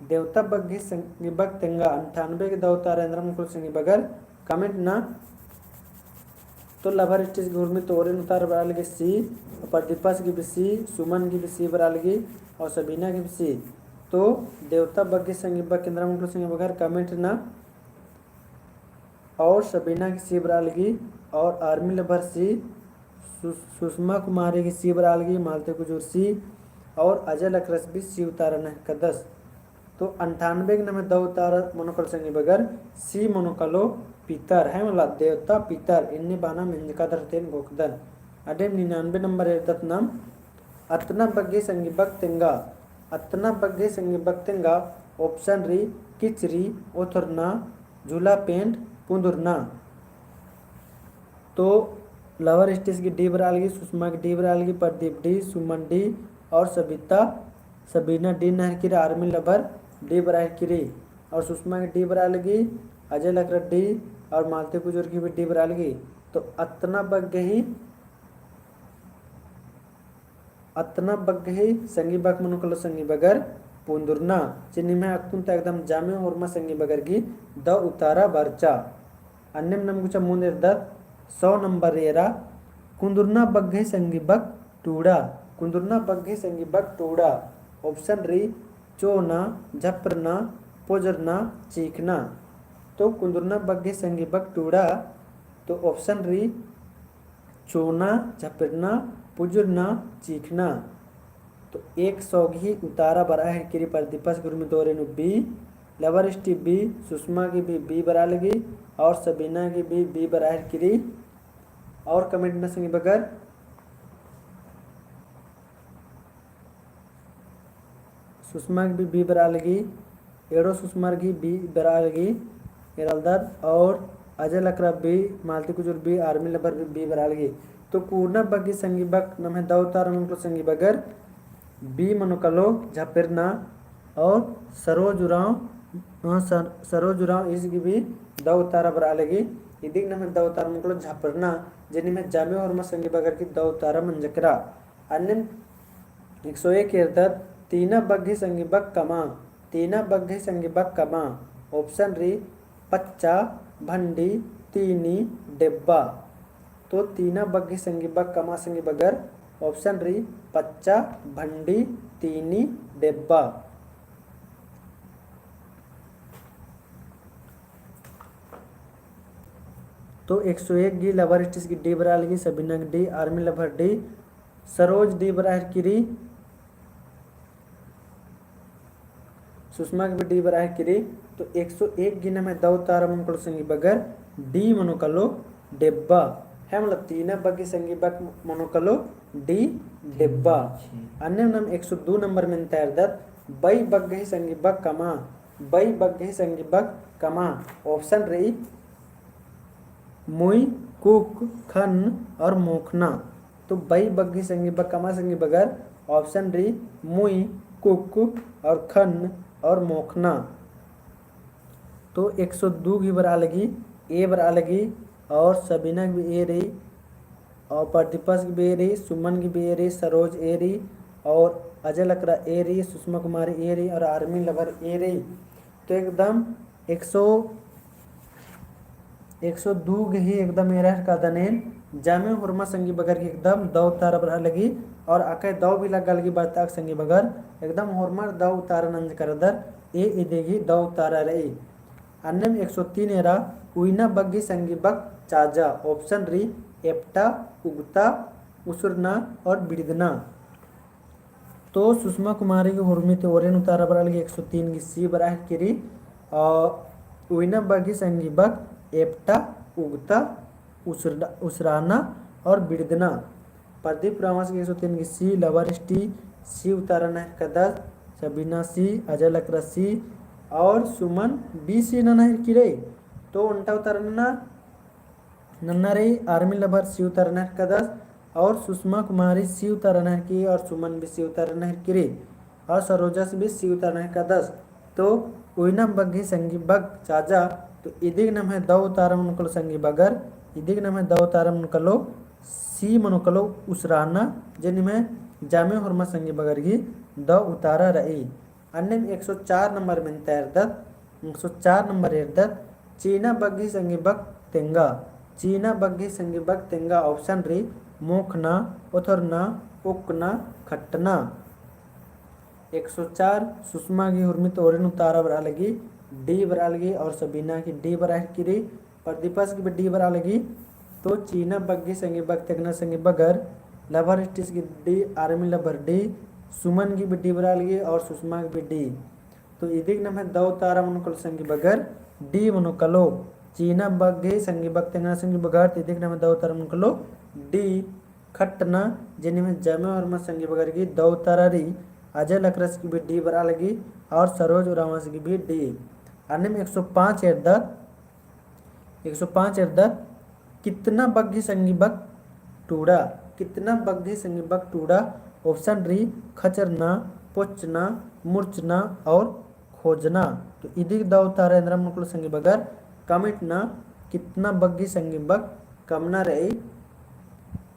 देवता बग्गी संगी बक तेंगा 98 के दो उतारेंद्र मनुकलो संगी बगर कमेंट ना। तो लवर स्टिच घूर्मी तोरेन उतार बरालगी सी, प्रदीपास की भी सी, सुमन की भी सी बरालगी और सबीना की भी सी। तो देवता बग्गी संगी बक केंद्र मनुकलो संगी बगर कमेंट ना और सबीना की सी बरालगी और आर्मी लवर सी, सुषमा कुमारी की सी बरालगी, मालती कुजूर सी और अजय लकरस भी सी उतारन है कदस। तो 98 के नंबर दो उतारा मनोकल संगी बगर सी मनोकलो पितर है मला देवता पितर इन्नी बाना मिंजका दरतेन गोकदन। अडेम 99 नंबर एर्दत नाम अतना बग्गे संगी बक तेंगा, अतना बग्गे संगी बक तेंगा। ऑप्शन री किचरी, ओथरना, झूला पेंट, पुंदुरना। तो लवर स्टिच की डी बरालगी, सुषमा की डी बरालगी, प्रदीप डी, सुमन डी और सबीना डी नहर की आर्मी लवर डी बराह की और सुषमा की डी बरालगी, अजय लकड़ा डी और मालती कुजूर की भी डी बरालगी। तो अतना बग ही संगी बक मनुकलो संगी बगर पुंदुरना चिन्ह में अक्कुंत एकदम जामे और संगी बगर की द उतारा बर्चा। अन्य नमकुचा मुंदे 100 नंबर एरा कुंदुरना बग्घे संगी बक टूड़ा, कुंदुरना बग्घे संगी बक टूड़ा। ऑप्शन री चोना, झपरना, पोजरना, चीखना। तो कुंदुरना बग्घे संगी बक टूड़ा। तो ऑप्शन री चोना, झपरना, पुजरना, चीखना। तो 100 ही उतारा बरा है किरी प्रदीपस गुरु में दौरे बी, लवर स्टी बी, सुषमा की भी बी बरा लगी और सबीना की भी बी बरा है किरी। और कमेंट में संगी बगर सुषमा की भी बी बरा लगी, एड़ो सुषमा की बी बरा लगी एरलदर और अजय लकरा बी, मालती कुजूर बी, आर्मी लबर भी बी बरा लगी। तो पूर्णा बग्गी संगी बक नमे दौतार मनुकलो संगी बगर बी मनुकलो झपिरना और सरोजुराव इसकी भी दौतारा बरा लगी। इदिक नमे दौतार मनुकलो झपरना जिन्हीं में जामे और संगी बगर की दौतारा मंजकरा। अन्य 101 एर्दत तीना बग्घी संगी बक कमा, तीना बग्घी संगी बक कमा। ऑप्शन री पच्चा, भंडी, तीनी, डेब्बा। तो तीना बग्घी संगी बक कमा संगी बगर ऑप्शन री पच्चा, भंडी, तीनी, डेब्बा। तो 101 गी लवर स्टिच की डी बरा लगी, सबीना की D, army lover D, Saroj D बरा किरी, सुषमा की भी डी बरा किरी। तो 101 गिना में दो तारा मनुकलो संगी बगर डी मनुकलो डेब्बा है मतलब तीना बग्गी संगी बक मनुकलो डी डेब्बा। अन्य नाम 102 नंबर में तैरदत बई बग्गी संगी बक कमा, बई बग्गी संगी बक कमा। ऑप्शन रही मुई, कुक, खन और मोखना। तो बई बग्घी संगी बग कमा संगी बगर ऑप्शन डी मुई कुक और खन और मोखना। तो 102 की बरा लगी ए बरा लगी और सबीना की भी ए रही और प्रदीपा की भी ए रही, सुमन की भी ए रही, सरोज ए रही और अजय लकड़ा ए रही, सुषमा कुमारी ए रही और आर्मी लवर ए रही। तो एकदम 102 ही एकदम एरह का दनेन जामे हुरमा संगी बगर की एकदम दौ तारा बरहा लगी और आके दौ भी लगा लगी बरताक संगी बगर एकदम हुरमा दौ तारा नंज करदर ए इदेगी दौ तारा रही। अन्य में 103 एरा उइना बग्गी संगी बग चाजा ऑप्शन री एप्टा उगता उसरना और बिड़दना। तो सुषमा कुमारी की हुर्मी ते ओरेन उतारा बरा लगी 103 की सी बरा किरी और उइना बग्गी संगी बग एप्टा उगता उसराना और बिड़दना। प्रदीप रामास की 103 की सी लवरिष्टी सी उतारना है कदर सबीना सी अजय लकरा सी और सुमन बी सी नना किरे। तो उल्टा उतारना नन्ना रही आर्मी लवर सी उतारना है कदर और सुषमा कुमारी सी उतारना है की और सुमन भी सी उतारना है किरे और सरोजा से भी सी उतारना है कदस। तो उइना बग्घी संगी बग चाजा तो इदिग नम है दौ उतारम नुकलो संगी बगर इदिग नम है दौ उतारम नुकलो सी मनुकलो उसराना जिन में जामे हुरमा संगी बगर की दौ उतारा रही। अन्य में 104 नंबर में तैरदत 104 नंबर एरदत चीना बग्घी संगी बग तेंगा चीना बग्घी संगी बग तेंगा ऑप्शन री मोखना उथरना उकना खटना। 104 सुषमा की हुर्मी तो ओरेन उतारा बरा लगी डी बरा लगी और सबीना की डी बरा किरी प्रदीपस की भी डी बरा लगी। तो चीना बग्घी संगी बग तेगना संगी बगर लवर स्टिस की डी आर्मी लवर डी सुमन की भी डी बरा लगी और सुषमा की भी डी। तो इदिक नम है दौ तारा मनुकल संगी बगर डी मनुकलो चीना बग्घी संगी बग तेगना संगी बगर इदिक नम है दौ तारा मनुकलो डी खटना जिन में जमे और मत संगी बगर की दौ तारा री अजय लकरस की भी डी बरा लगी और सरोज उरावस की भी डी। अन्य में 105 एरदत कितना बग्घी संगी बग टूड़ा कितना बग्घी संगी बग टूड़ा ऑप्शन री खचरना पोचना मुर्चना और खोजना। तो इदिक दौ तारा इंद्रम नुकल संगी बगर कमिटना कितना बग्घी संगी बग कमना रही।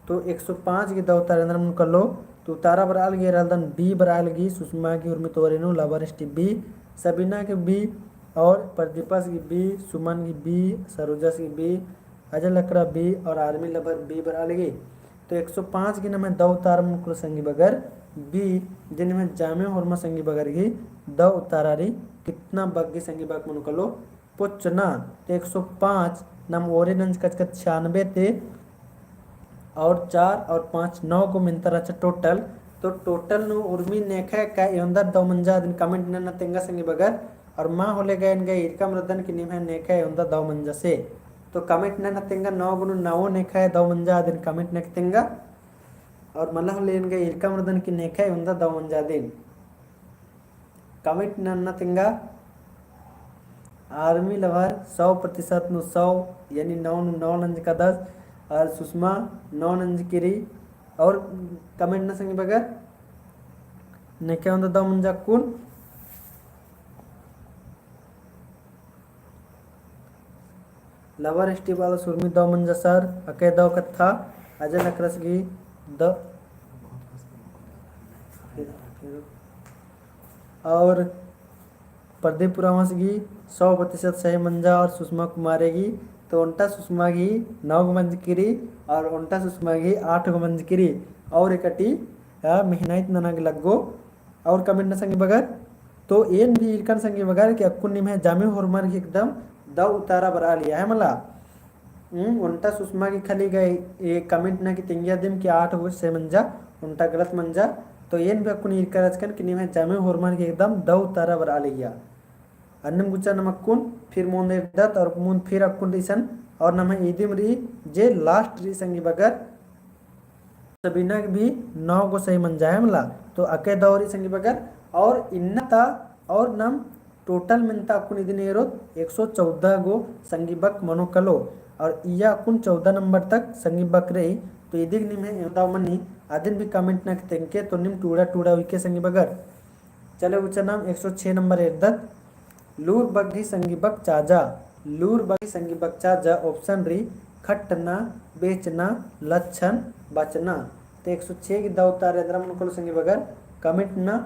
तो 105 की दौ तारा इंद्रम नुकलो तो तारा बराल गे रलदन बी बराल गी सुषमा की उर्मी तोरेनु लवरिष्टि बी सबीना के बी और प्रदीपा की बी सुमन की बी सरोजा की बी अजय लकड़ा बी और आर्मी लवर बी बराल गी। तो 105 की नम दौ तारा मुकुल संगी बगर बी जिन में जामे हुरमा संगी बगर की दौ उतारा री कितना बग्गी संगी बग मनुकलो पुचना। तो 105 नम ओरेनंज कचकच 96 थे और 4 और 5 9 को मिनतर अच्छा टोटल। तो टोटल नु उर्मी नेखा का योंदर दौ मंजा दिन कमेंट न तेंगा संगी बगर और माँ होले गए इनका इरका मृदन की निम है नेखा योंदर दौ मंजा से। तो कमेंट न तेंगा 9 गुनु 9 नेखा है दौ मंजा दिन कमेंट न तेंगा और मला होले इनका इरका मृदन की नेखा योंदर दौ मंजा दिन कमेंट न तेंगा आर्मी लवर 100% नु 100 यानी 9 नु 9 नंज का 10 और सुषमा 9 नंज किरी और कमेंट न संगी बगर नेके होंदा दौ मंजा कुन लवर एसटी वाला सुरमी दौ मंजा सर अके दौ कथा अजय नकरस की द और प्रदीप पुरावस की 100% सही मंजा और सुषमा कुमारी की तो उल्टा सुषमा की 9 मंज किरी और उल्टा सुषमा की 8 मंज किरी और एकटी मेहनत ननग लगो और कमेंट न संगी बगर। तो एन भी इरकन संगी बगर कि अक्कुन में जामे होरमर की एकदम दौ उतारा बरा लिया है मला उल्टा सुषमा की खाली गए ये कमेंट ना कि तिंगिया दिम कि 8 हो से मंजा उल्टा गलत मंजा। तो एन भी अक्कुन इरकर अचकन कि निमे जामे होरमर की एकदम दौ उतारा बरा लिया अन्नम गुच्चा नमक्कुन फिर मोन दत और मुन फिर अक्कुन रिसन और नम ईदिम री जे लास्ट री संगी बगर सबीना भी 9 को सही मन जाए मला। तो अके दौरी संगी बगर और इन्नता और नम टोटल मिनता अक्कुन इदिन एरो 114 गो संगी बक मनो कलो और इया अक्कुन 14 नंबर तक संगी बक रही तो इदिग निम है एवदावमनी आदिन भी कमेंट न तेंके तो निम टूड़ा टूड़ा विके संगी बगर चले उच्च नाम 106 नंबर एर्दत लूर बग्घी संगी बक चाजा लूर बग्घी संगी बक चाजा ऑप्शन री खटना बेचना लक्षण बचना तो 106 की दावतार एद्रा मन संगी बगर कमेंट ना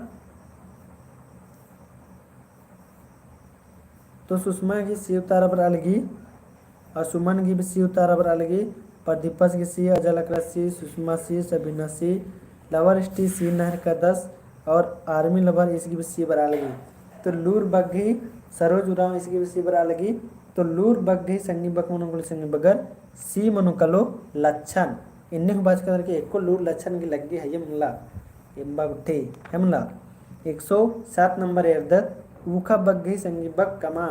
तो सुषमा की सी उतारा पर अलगी और सुमन की भी सी उतारा पर अलगी प्रदीपस की सी अजय लकड़ा सी सुषमा सी सबीना सी लवर स्टी सी नहर का 10 और आर्मी लवर इसकी भी सी बरा लगी तो लूर बग्घी सरोज उराव इसकी भी सी बरा लगी तो लूर बग्घी संगी बक मनुकुल संगी बगर सी मनुकलो लक्षण इन्हें को बात करके एक को लूर लक्षण की लगी है ये मुला इम्बा उठे है मुला 107 नंबर एर्दत ऊखा बग्घी संगी बक कमा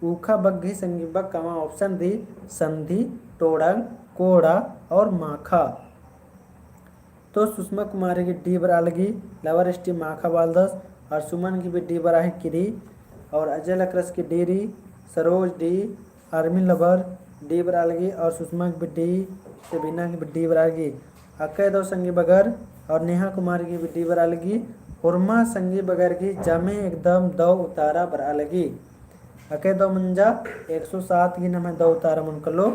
ऊखा बग्घी संगी बक कमा ऑप्शन दी संधि टोड़ंग कोड़ा और माखा तो सुषमा कुमारी की डी बरा लगी लवर एस टी माखा बालदस और सुमन की भी डी बरा है किरी और अजय लक्रस की dairy Saroj D army lover D बरा लगी और सुषमा की भी डी सबीना की भी डी बरा लगी अकय दो संगी बगर और नेहा कुमारी की भी डी बरा लगी उर्मा संगी बगर की जमे एकदम दो उतारा बरा लगी अके दो मंजा 107 की नमे दो उतारा मुनकलो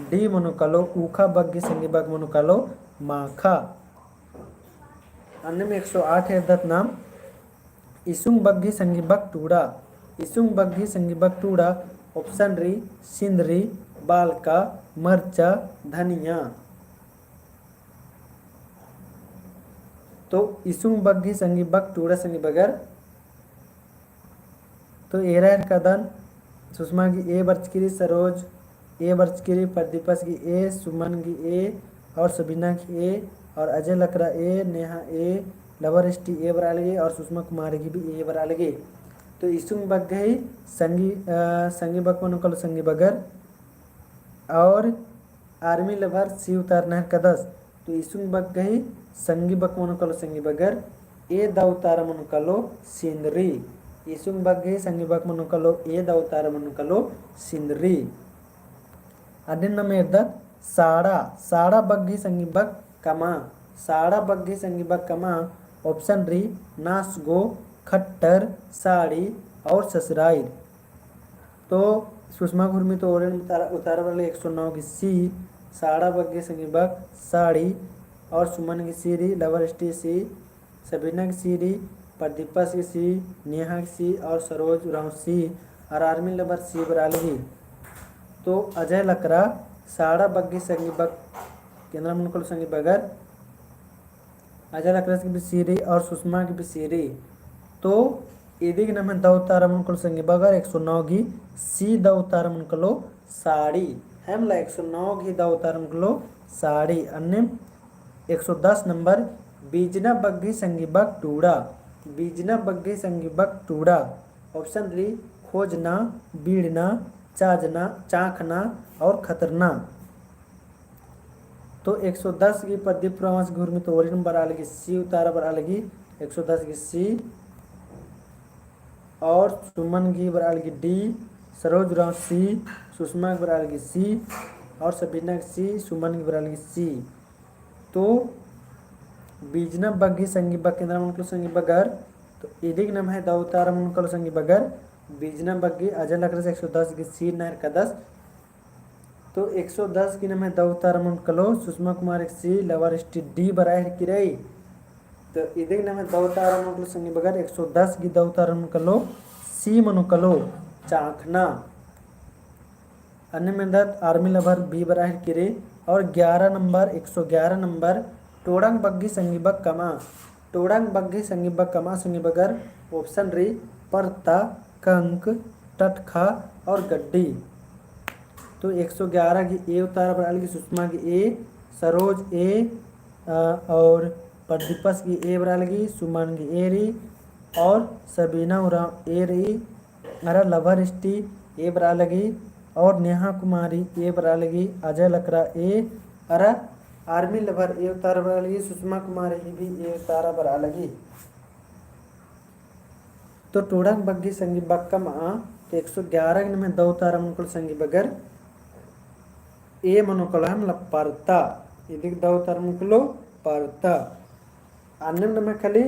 डी मुनकलो ऊखा बग्गी संगी बग मुनकलो माखा अन्य में 108 एर्दत नाम इसुंग बग्गी संगी बग टूड़ा इसुंग बग्गी संगी बग टूड़ा ऑप्शन री सिंदरी बालका मरचा धनिया तो इसुंग बग्घी संगी बक टूड़ा संगी बगर तो एरा कदन सुषमा की ए बर्चकिरी सरोज ए बर्चकिरी प्रदीपस की ए सुमन की ए और सबीना की ए और अजय लकड़ा ए नेहा ए लवर एस टी ए बरा लगी और सुषमा कुमारी की भी ए बरा लगी तो इसुंग बग्घी संगी बक मनुकल संगी बगर और आर्मी लवर सी उतारना है कदस तो इसुंग बग्घी संगी बक मनुकलो संगी बगर ए दावतार मनुकलो सिंदरी इसुंग बग्घी संगी बक मनुकलो ए दावतार मनुकलो सिंदरी अदिन नमेर्दत साड़ा साड़ा बग्घी संगी बक कमा साड़ा बग्घी संगी बक कमा ऑप्शन री नासगो खट्टर साड़ी और ससुराइर तो सुषमा घुर्मी तो ओरेंज उतारा वाले 109 की सी साड़ा बग्घी संगी बक साड़ी और सुमन की सीरी लवर स्टी सी सबीना की सीरी प्रदीपा की सी नेहा की सी और सरोज उराव सी और आर्मी लवर सी बरालगी तो अजय लकड़ा साड़ा बग्घी संगी बक केंद्र मुनकुल संगी बगर अजय लकड़ा की भी सीरी और सुषमा की भी सीरी तो इदी के नाम है दवतारा मुनकुल संगी बगर 109 की सी दवतारा मुनकुलो साड़ी हमला 109 की दवतारा मुनकुलो साड़ी अन्य 110 नंबर बीजना बग्घी संगी बक टूड़ा बीजना बग्घी संगी बक टूड़ा ऑप्शन री खोजना बीड़ना चाजना चाखना और खतरना तो 110 की प्रदीप प्रवास घूर्मी तो ओरिजिन बरा लगी सी उतारा बरा लगी 110 की सी और सुमन की बरा लगी डी सरोज राव सी सुषमा की बरा लगी सी और सबीना की सी सुमन की बरा लगी सी तो बीजना बग्घी संगी बक केंद्र मुनकुल संगी बगर तो इदिक नाम है दवतारा मुनकुल संगी बगर बीजना बग्घी अजय लकड़ा से 110 की सी नहर का 10 तो 110 की नाम है दवतारा मुनकुलो सुषमा कुमार की सी लवर स्टी डी बराह की रही तो इदिक नाम है दवतारा मुनकुल संगी बगर 110 की दवतारा मुनकुलो सी मुनकुलो चाखना अन्य में दत्त आर्मी लवर बी बराह की रही और 11 नंबर 111 नंबर टोड़ंग बग्घी संगी बक कमा टोड़ंग बग्घी संगी बक कमा संगी बगर ऑप्शन री परता कंक टटखा और गड्डी तो 111 की ए उतारा बराल की सुषमा की ए सरोज ए और प्रदीपस की ए बराल की सुमन की ए री और सबीना उराव ए री अरा लवर स्टी ए बरा लगी और नेहा कुमारी ए बरा लगी अजय लकड़ा ए अरा आर्मी लवर ए उतारा बरा लगी सुषमा कुमारी भी ए उतारा बरा लगी तो टोड़ंग बग्घी संगी बक्कम तो 111 में दो उतारा मुनकुल संगी बगर ए मनुकुल हम परता इदिक दव तरमुकलो पर्त अन्नम नमे कली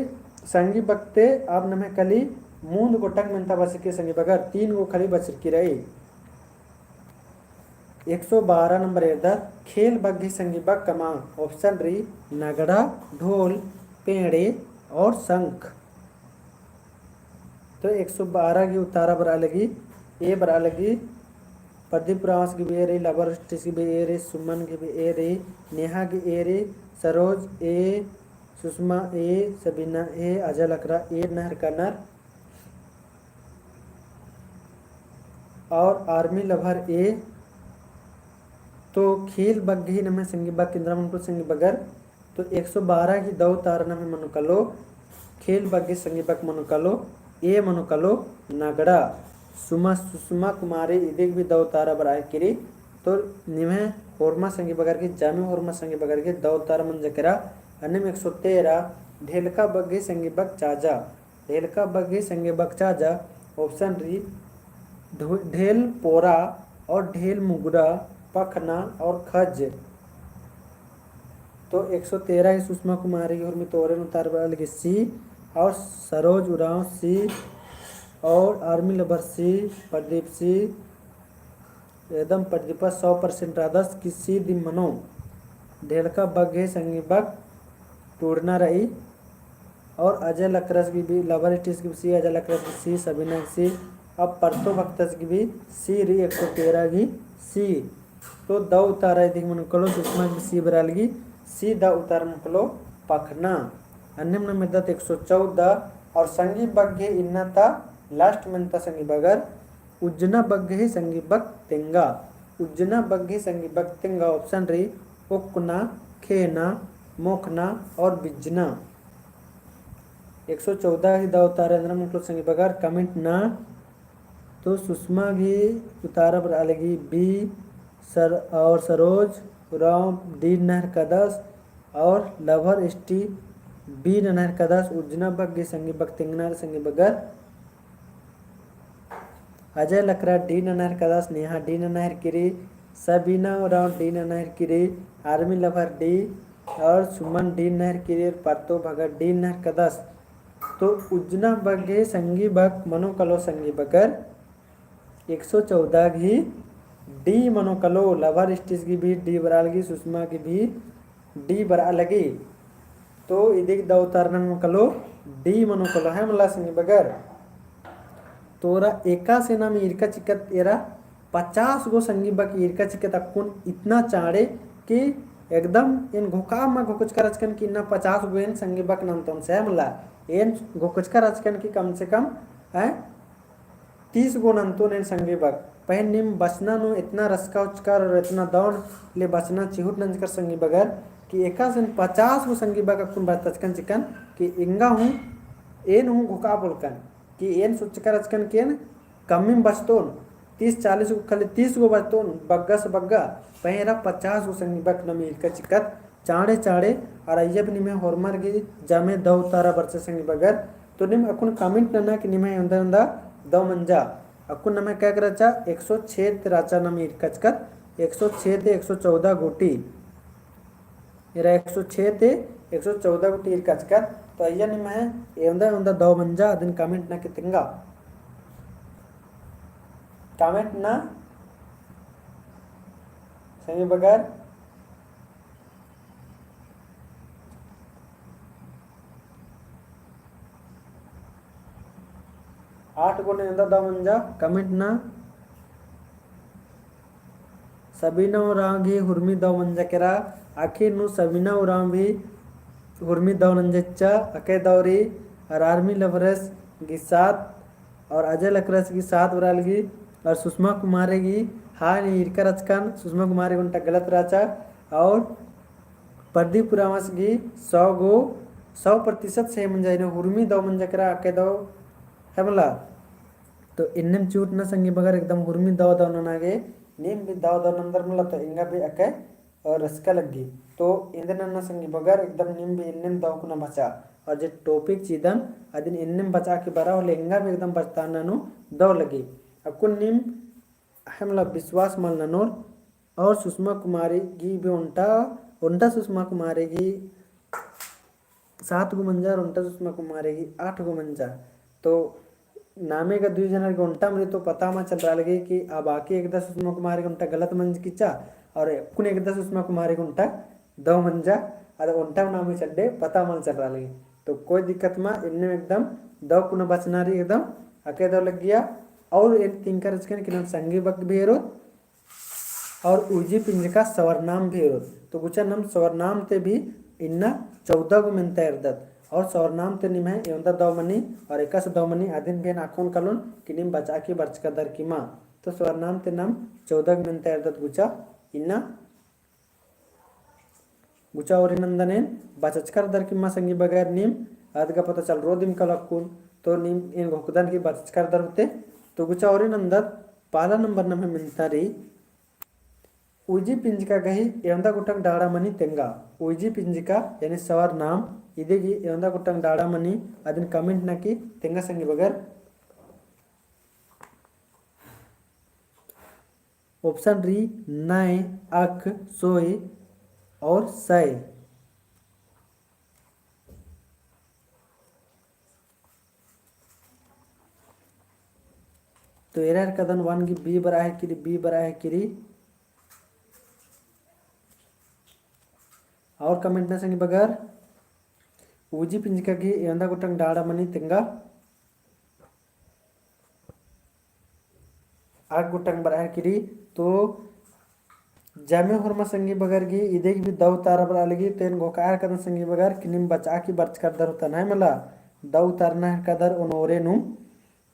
संगी बकते अब नमे कली मूंद गोटक मेंता बसके संगी बगर 3 गो खली बचकी रही 112 नंबर एदा खेल बग्घी संगी बग कमा ऑप्शन री नगड़ा ढोल पेड़े और शंख। तो 112 की उतारा बरा लगी ए बरा लगी प्रदीप रावस की भी ए रही लवर स्टिस की भी ए रही सुमन की भी ए रही नेहा की ए रही सरोज ए सुषमा ए सबीना ए अजय लकड़ा ए नहर कनर और आर्मी लवर ए। तो खेल बग्घी नमे संगी बग इंद्रा मुकुल संगी बगर तो 112 की दो तार नमे मनुकलो खेल बग्घी संगी बग मनुकलो ए मनुकलो नगड़ा सुषमा कुमारी इदिक भी दो तारा बराय किरी तो निमे होरमा संगी बगर की जामे होरमा संगी बगर की दो तारा मन जकरा अन्य 113 ढेलका बग्घी संगी बग चाजा ढेलका बग्घी संगी बग चाजा ऑप्शन री ढेल पोरा और ढेल मुगरा पखना और खज। तो 113 की सुषमा कुमारी की होरमी तोरे उतार बरा लगी सी और सरोज उराव सी और आर्मी लवर सी प्रदीप सी एकदम प्रदीपा 100% आदर्श की सी दी मनो ढेलका बग है संगी बग टूटना रही और अजय लकरस की भी लवर स्टिस की सी अजय लकरस की सी सबीना की सी अब परतो भक्तस की भी सी री 113 की सी। तो द उतारा यदि मन कलो सुषमा की सी बरालगी सी द उतार मुकलो पखना अन्य मेदत 114 और संगी बग है इन्नता लास्ट मंता संगी बगर उज्जना बग ही संगी बग तेंगा उज्जना बग ही संगी बग तेंगा ऑप्शन रही उकना खेना मोखना और बिजना। 114 की द उतारा मुकलो संगी बगर कमेंट ना तो सुषमा की उतारा पर अलगी बी सर और सरोज राम डी नहर कदस और लवर एसटी बी नहर कदस उज्जना बग संगी बग तेंगनार संगी बगर अजय लकड़ा डी नहर कदस नेहा डी नहर किरी सबीना राव डी नहर किरी आर्मी लवर डी और सुमन डी नहर किरी परतो भगत डी नहर कदस। तो उज्जना बग संगी बग मनो कलो संगी बगर 114 की डी मनो कलो लवर स्टिस की भी डी बराल की सुषमा की भी डी बरा लगी तो इदिक द उतारन कलो डी मनो कलो है मला संगी बगर तोरा एका सेना में इरका चिकत एरा 50 गो संगी बग इरका चिकत अकुन इतना चाड़े कि एकदम इन घोका में घोकुच का रचकन की ना 50 गो इन संगी बग नाम तुम से मला इन घोकुच का रचकन की कम से कम है 30 गो नंतो ने संगी बग पहन निम बचना नो इतना रसका उचकर और इतना दौड़ ले बचना चिहुट नंज कर संगी बगर कि एका से 50 गो संगी बग अकुन बात तचकन चिकन कि इंगा हूँ एन हूँ घोका बोलकन कि एन सोचकर अचकन केन कम बचतोन 30-40 गो खाली 30 गो बचतोन बग्गा से बग्गा पहरा 50 गो संगी बग नमी इरका चिकत चाड़े चाड़े और अयब निमे होरमर की जामे दो तारा बरसे संगी बगर तो निम अकुन कमेंट नना कि निमे अंदर अंदर दो मंजा अकुन नमे क्या कराचा 106 राचा नमी इरका चिकत 106 ते 114 गोटी इरा 106 ते 114 गोटी इरका चिकत तो अय्या निम है अंदर अंदर दो मंजा दिन कमेंट ना कितंगा कमेंट ना संगी बगर आठ गो ने अंदर दो मंजा कमेंट ना सबीना उराम भी हुर्मी दो मंजा केरा आखिर नु सबीना उराम भी हुर्मी दो नंजच्चा अके दौरी और आर्मी लवरस की 7 और अजय लकरस की 7 उरालगी और सुषमा कुमारी की हाँ इरका रचकन सुषमा कुमारी उनका गलत राचा और प्रदीप पुरावस की 100% सही मंजा हुर्मी दो मंजा करा अके दो है मला तो इन्नम चूट ना संगी बगर एकदम हुर्मी दो दो नागे नीम भी दो दो नंदर मला तो इंगा भी अके और रसका लगी तो इंदन ना संगी बगर एकदम निम भी इन्नम दो कुना बचा और जो टॉपिक चीदन अदिन इन्नम बचा के बरा और इंगा भी एकदम बचता नानु दो लगी अकुन निम हमला विश्वास मल ननोर और सुषमा कुमारी की भी उनटा उल्टा सुषमा को मारेगी 7 गो मंजा और उल्टा सुषमा को मारेगी 8 गो मंजा। तो नामे का 2 जना उल्टा मुझे तो पता में चल रहा लगे कि अब आके 1 सुषमा को मारेगा उल्टा गलत मंज किचा और कुन 1 सुषमा को मारेगा उल्टा 2 मंजा अरे उल्टा नामे चल दे पता मन चल रहा लगे। तो कोई दिक्कत में इनमें एकदम 2 कुन बचना रही एकदम अके 2 लग गया और इन 3 का रचकन कि संगी वक्त भी हेरो और उजी पिंज का सवर्नाम भी हेरो। तो गुचा नम सवर्नाम ते भी इन्ना 14 गो मिनता इर्दत और सवर्नाम ते निम है योंदा दवमनी और एकस दवमनी आदिन भी नाखोन कलोन कि निम बचा की बर्च का दर की माँ। तो सवर्नाम ते नम 14 मिनता इर्दत गुचा इन्ना गुचा और नंदने बचचकर दर की माँ संगी बगैर निम आद का पता चल रो दिम कलकुन तो निम इन घोकदन की बचचकर दर होते। तो गुचा और नंदत पाला नंबर नम मिलता रही उजी पिंजिका गही एवंदा गुटंग डाड़ा मनी तेंगा उजी पिंजिका यानी सवार नाम इदेगी एवंदा गुटंग डाड़ा मनी अदिन कमेंट ना की तेंगा संगी बगर ऑप्शन री नए अख सोए और सय। तो एरर कदन 1 की बी बरा है किरी और कमेंट ना संगी बगर उजी पिंजिका की एवंदा गुटंग डाड़ा मनी तेंगा आग गुटंग बरा है किरी। तो जामे होरमा संगी बगर की इदेग भी दव तारा बरा लगी तेन गोकार कदन संगी बगर किनिम बचा की बर्च कर दर होता नहीं मला दव तारना है कदर उनोरे नु।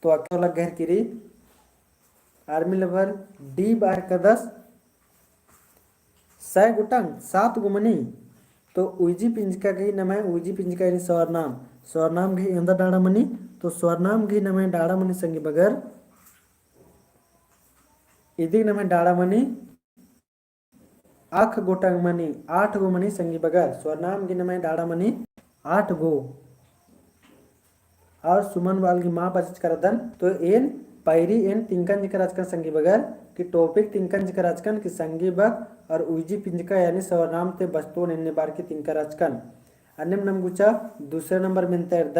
तो अक्यो लग गहर किरी आर्मी लेवर डी बार कदस 100 गुटंग 7 गुमनी। तो उजी पिंजिका गई नमे उजी पिंजिका यानी स्वरनाम गई अंदर डाड़ा मनी। तो स्वरनाम गई नमे डाड़ा मनी संगी बगर इदी नमे डाड़ा मनी आख गोटंग मनी 8 गो मनी संगी बगर स्वरनाम गई नमे डाड़ा मनी 8 गो और सुमन वाल की माँ बचत करदन। तो एन पैरी एन तिंकन जिकर आजकन संगी बगर कि टॉपिक तिंकन जिकर आजकन कि संगी बग और उजी पिंजका यानी स्वरनाम ते बस्तों निन्ने बार की तिंकर आजकन अन्यम नम गुचा दूसरे नंबर में दत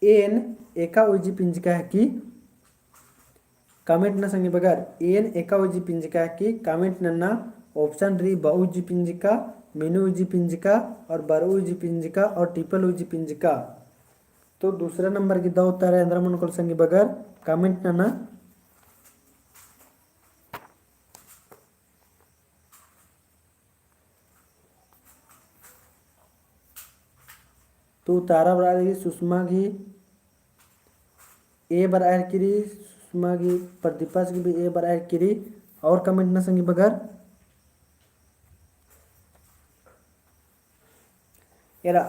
एन एका उजी पिंजका है कि कमेंट न संगी बगर एन एका उजी पिंजका है कि कमेंट नन्ना ऑप्शन री बहु उजी पिंजका मीनू उजी पिंजका और बरू उजी पिंजका और ट्रिपल उजी पिंजका। तो दूसरे नंबर की दो उत्तर है अंदर मन को संगी बगर कमेंट नन्ना तो तारा बराली सुषमा की ए बरार किरी सुषमा की प्रदीपा की भी ए बरार किरी और कमेंट न संगी बगर यारा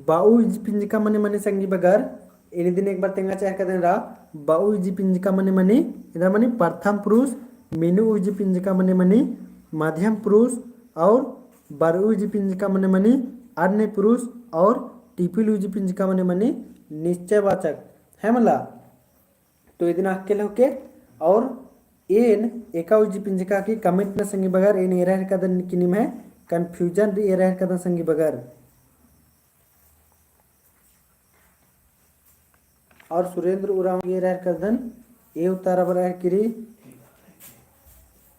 बाऊ जी पिंजिका मने मने संगी बगर एनी दिन एक बार तेंगा चाह कर देना बाऊ जी पिंजिका मने मने इधर मने प्रथम पुरुष मीनू जी पिंजिका मने मने मध्यम पुरुष और बारू जी पिंजिका मने मने अन्य पुरुष और टिपिल उजी पिंजिका मने मने निश्चयवाचक है मला। तो ये दिन अकेले होके और एन एका उजी पिंजिका की कमेंट न संगी बगर एन एरर कदन किनिम है कंफ्यूजन री एरर कदन संगी बगर और सुरेंद्र उराव की एरर कदन ए उतारा बराह किरी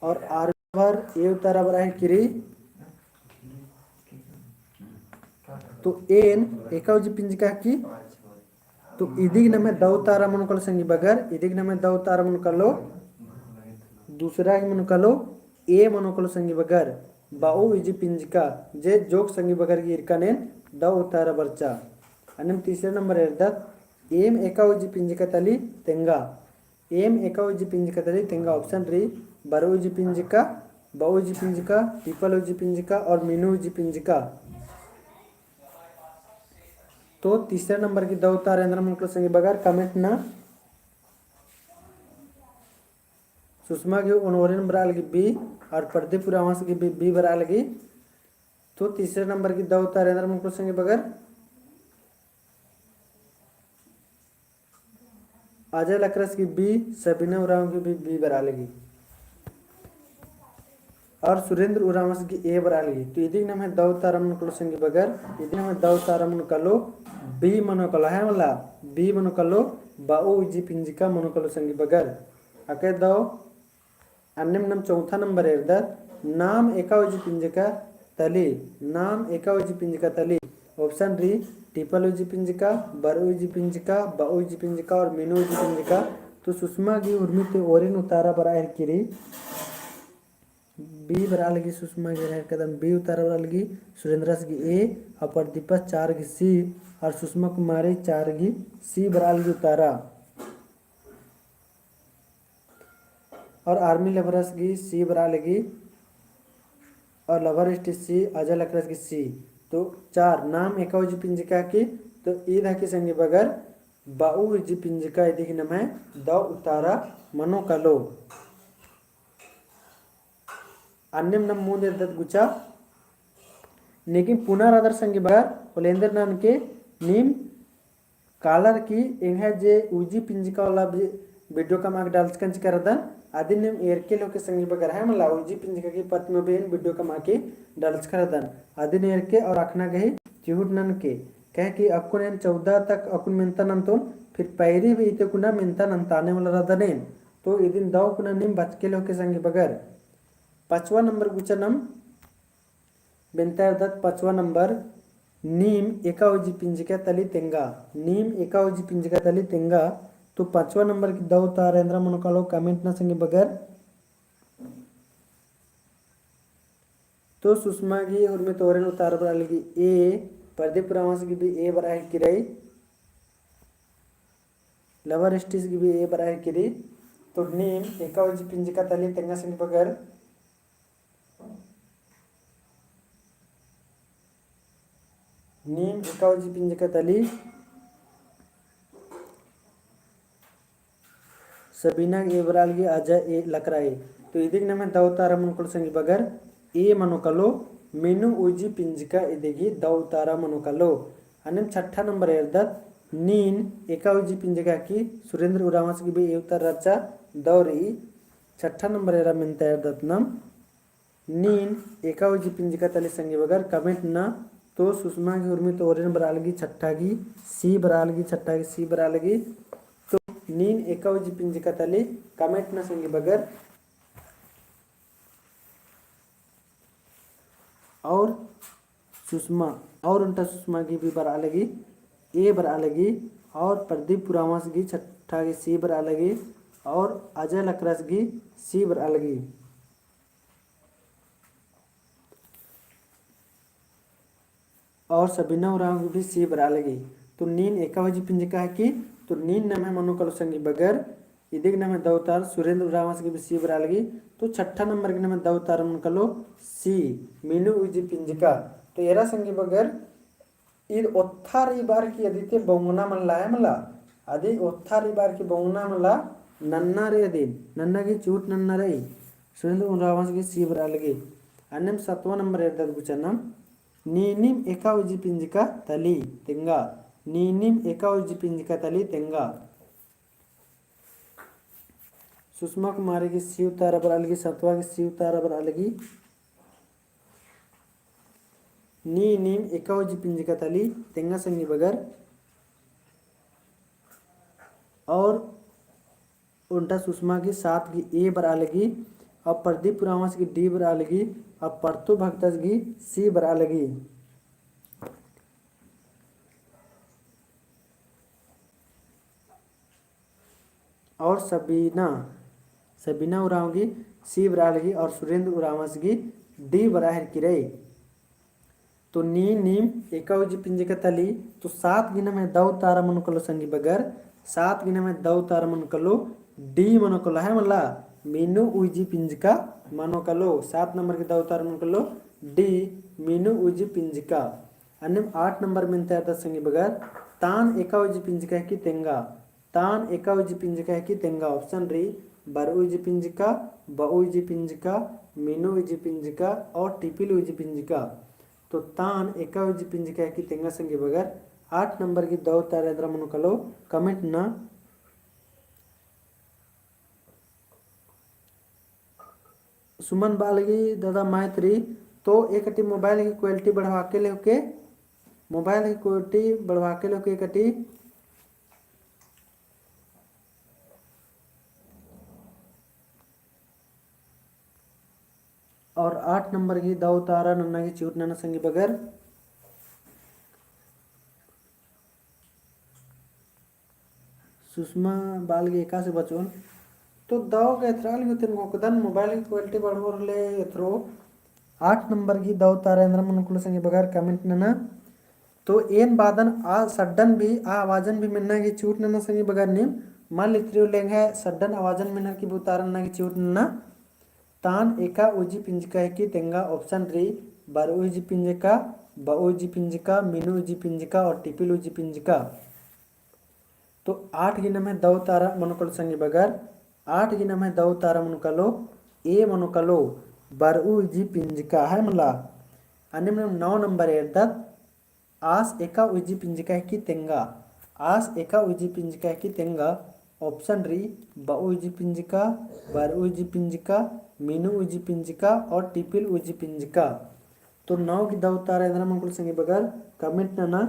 और आर भर ए उतारा बराह किरी। तो एन एका उजी पिंजिका की तो इदिग नमे दव तारा मन कल संगी बगर इदिग नमे दव तारा मन कलो दूसरा की मन कलो ए मन कलो संगी बगर बाऊ इजी पिंजिका जे जोक संगी बगर की इरकनेन दव तारा बर्चा अन्यम तीसरे नंबर एर्दत एम एका उजी पिंजिका तली तेंगा एम एका उजी पिंजिका तली तेंगा ऑप्शन री बरू उजी पिंजिका बाऊ उजी पिंजिका ट्रिपल उजी पिंजिका और मीनू उजी पिंजिका। तो तीसरे नंबर की दो तारे अंदर मुनको संगी बगर कमेंट ना सुषमा की ओनोरिन बरा लगी बी और प्रदीप पुरावास की बी बरा लगी। तो तीसरे नंबर की दो तारे अंदर मुनको संगी बगर अजय लक्रस की बी सबीना उराव की बी बरा लगी। और सुरेंद्र उरामस की ए बरालगी तो इदी नम है दव तारमन कलो संगी बगर इदी नम दव तारमन कलो बी मनो कलो है मला बी मनो कलो बाओ इजी पिंजिका मनो कलो संगी बगर अके दव अन्यम नम चौथा नंबर एरदर नाम एकावजी पिंजिका तली नाम एकावजी पिंजिका तली ऑप्शन री टिपल उजी पिंजिका बर उजी पिंजिका बाओ उजी पिंजिका और मीनू उजी पिंजिका तो सुषमा की उर्मी ते ओरिन उतारा बरा किरी बी बरालगी सुषमा की रहर कदम बी उतारा बरालगी सुरेंद्रस की ए और प्रदीपा 4 की सी और सुषमा कुमारी 4 की सी बरालगी उतारा और आर्मी लवरस की सी बरालगी और लवर स्टी सी अजय लकरस की सी तो 4 नाम एकावजी पिंजिका की तो ईद की संगी बगर बाऊ जी पिंजिका यदि की नम है द उतारा मनो कलो अन्यम नम मूंद गुचा लेकिन पुनरादर संगी बगर ओलेंदर नान के नीम कालर की इंग जे उजी पिंजिका वाला वीडियो का मार्क डाल कंच कर दन आदि नेम एरके लोग के संगी बगर है मला उजी पिंजिका की पत्म बेन वीडियो का माके डाल कर दन आदि नेर के और अखना गही चिहुट नन के कह कि अकुन 14 तक अकुन मिनता नंतोन फिर पैरी भी इते कुना मिनता नंताने वाला रदनेन तो इदिन दाव कुना निम बचके लोग के संगी बगर 5वां नंबर गुचनम बेंतर दत्त 5वां नंबर नीम एकावजी पिंजिका तली तेंगा नीम एकावजी पिंजिका तली तेंगा तो 5वां नंबर की दव तारेंद्र मनोकालो कमेंट ना संगे बगर तो सुषमा की और में तोरेन उतार बराल की ए प्रदीप रामास की भी ए बराह की रही लवर स्टिस की भी ए बराह की रही तो नीम एकावजी पिंजिका तली तेंगा संगे बगर नीम एकावजी पिंजिका तली सबीना ए बराल की अजय ए लकराई तो इदिक नम दवतारा मनोकल संगी बगर ए मनोकलो मेनू उजी पिंजिका इदिगी दवतारा मनोकलो अन्यम 6ठा नंबर एरदत नीन एकावजी पिंजिका की सुरेंद्र उरामस की भी एवतर रचा दौरी 6ठा नंबर एरा मिनता एरदत नम नीन एकावजी पिंजिका तले संगी बगर कमेंट ना तो सुषमा की उर्मी तो ओरेन बरालगी 6ठा की सी बरालगी 6ठा की सी बरालगी नीन एकावजी पिंजिका तली कमेंट ना संगी बगर और सुषमा और उनटा सुषमा की भी बरा लगी ए बरा लगी और प्रदीप पुरावास की 6ठा की सी बरा लगी और अजय लकरस की सी बरा लगी और सबीना उराव की भी सी बरा लगी तो नीन एकावजी पिंजिका है की तो नीन नाम है मनोकल संगी बगर इदिक नाम है दवतार सुरेंद्र उरावस की भी सी बरा लगी तो 6ठा नंबर के नाम है दवतार मनोकलो सी मीनू उजी पिंजिका तो एरा संगी बगर ईद ओत्थार ई बार की आदित्य बौंगना मन लाया मला आदि ओत्थार ई बार की बौंगना मला नन्ना रे दिन नन्ना की चूट नन्ना रे सुरेंद्र उरावस की सी बरा लगी अन्यम 7वां नंबर एरदत गुचनम नीनिम एकावजी पिंजिका तली तेंगा नीनिम एकावजी पिंजिका तली तेंगा सुषमा कुमारी की सी उतारा बरालगी 7वां की सी उतारा बरालगी नीनिम एकावजी पिंजिका तली तेंगा संगी बगर और उल्टा सुषमा की 7 की ए बरालगी और प्रदीप पुरावास की डी बरालगी और परतु भक्तस की सी बरालगी और सबीना उराव की सी बरालगी और सुरेंद्र उरावस की डी बराहर की रही तो नीम एकावजी पिंजिका तली तो 7 गिना में दव तारा मनकलो संगी बगर 7 गिना में दव तारा मनकलो डी मनकलो है मला मीनू उजी पिंजिका मनकलो 7 नंबर के दव तारा मनकलो डी मीनू उजी पिंजिका अन्यम 8 नंबर में तैयार संगी बगर तान एकावजी पिंजिका की तेंगा तान एकावजी पिंजिका की तेंगा ऑप्शन री बर उजी पिंजिका ब उजी पिंजिका मीनू उजी पिंजिका और टिपिल उजी पिंजिका तो तान एकावजी पिंजिका की तेंगा संगी बगर 8 नंबर की दव तारेद्र मनकलो कमेंट ना सुमन बालगी दादा मैत्री। तो एक मोबाइल की क्वालिटी बढ़वा के लेके एकटी और 8 नंबर की दाऊ तारा नन्ना की चूट नन्ना संगी बगर सुषमा बालगी एका से बचोन। तो दाव के एथराल की तेन गोकदन मोबाइल की क्वालिटी बढ़ोर ले एथरो 8 नंबर की दाऊ तारेंद्र मनुकुल संगी बगर कमेंट नना। तो एन बादन आ सड्डन भी आ आवाजन भी मिलना की चूट नना संगी बगर निम मान लित्रियो लेंगे सड्डन आवाजन मिलना की बुतारन ना की चूट नना तान एका उजी पिंजका की तेंगा ऑप्शन री बार उजी पिंजका ब उजी पिंजका मीनू उजी पिंजका और टिपिल उजी पिंजका। तो 8 गिना में दव तारा मनुकल संगी बगर 8 गिना में दव तारा मनुकलो ए मनुकलो बार उजी पिंजका है मला अन्य में 9 नंबर एर्दत आस एका उजी पिंजका की तेंगा आस एका उजी पिंजका की तेंगा ऑप्शन री ब उजी पिंजका बार उजी पिंजका मीनू उजी पिंजका और टिपिल उजी पिंजका। तो 9 की दाव तारा इधर मंकुल संगी बगर कमेंट नना।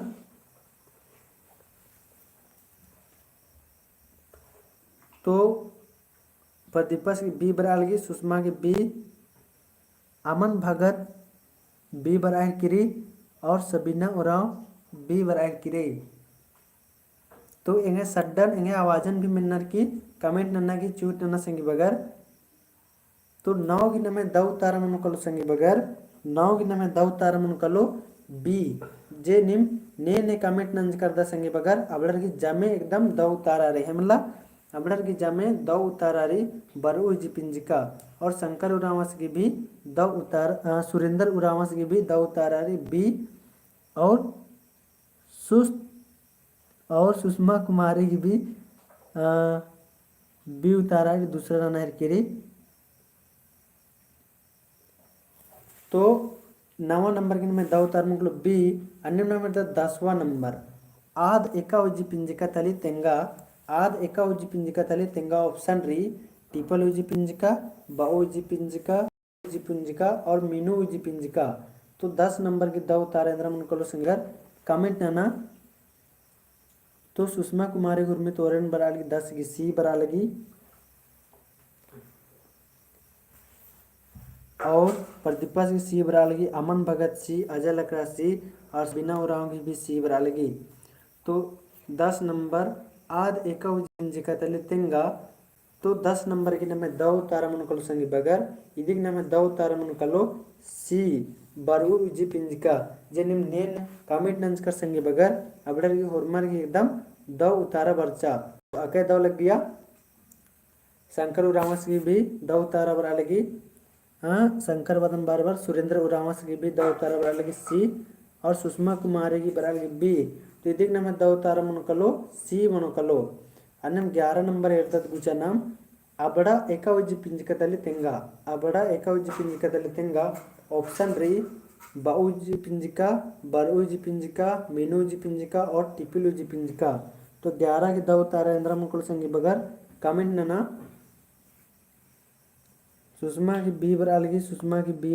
तो प्रदीपा की बी बरालगी सुषमा की बी अमन भगत बी बराह किरी और सबीना उराव बी बराह किरी। तो इंगे सड्डन इंगे आवाजन भी मिलनर की कमेंट नन्ना की चूट नन्ना संगी बगर। तो 9 की नमे दव तारा मनुकलो संगी बगर 9 की नमे दव तारा मनुकलो बी जे निम ने कमेंट नंज करदा संगी बगर अबड़र की जामे एकदम दव तारा रे हमला अबड़र की जामे दव उतारा री बरु उजी पिंजिका और शंकर उरावस की भी दव उतार सुरेंद्र उरावस की भी दव उतारा री बी और सुषमा कुमारी की भी बी उतारा री दूसरा नहर की। तो 9 नंबर की मैं दव उतार मुकलो बी अन्य नंबर 10वां नंबर आद एका उजी पिंजिका तली तेंगा आद एका उजी पिंजिका तली तेंगा ऑप्शन री टिपल उजी पिंजिका ब उजी पिंजिका और मीनू उजी पिंजिका। तो 10 नंबर की दव तारेंद्र मुनकलो सिंगर कमेंट नाना। तो सुषमा कुमारी गुरमीत ओरेन बरालगी 10 की सी बरालगी और प्रदीपा की सी बरालगी अमन भगत सी अजय लकड़ा सी और बिना उराव की भी सी बरालगी। तो 10 नंबर आद एका उजी पिंजिका तली तेंगा। तो 10 नंबर की नमे दव तारा मनुकलो संगी बगर इदिक नमे दव तारा मनुकलो सी बरु उजी पिंजिका जे निम नेन कमेंट नंज कर संगी बगर अबड़र की होरमर की एकदम दव उतारा बरचा अके दव लग गया शंकर उरावस की भी दव उतारा बरा लगी। हाँ शंकर बदन बार सुरेंद्र उरावस की भी दव उतारा बरा लगी सी और सुषमा कुमारी की बरा लगी बी। तो इदिक नमे दव तारा मनुकलो सी मनुकलो अन्यम 11 नंबर इर्दत गुचा नाम अबड़ा एका उजी पिंजिका तली तेंगा अबड़ा एका उजी पिंजिका तली तेंगा ऑप्शन री ब उजी पिंजिका बर उजी पिंजिका मीनू उजी पिंजिका और टिपिल उजी पिंजिका। तो 11 की दव तारा इंद्रा मुकुल संगी बगर कमेंट नना। सुषमा की बी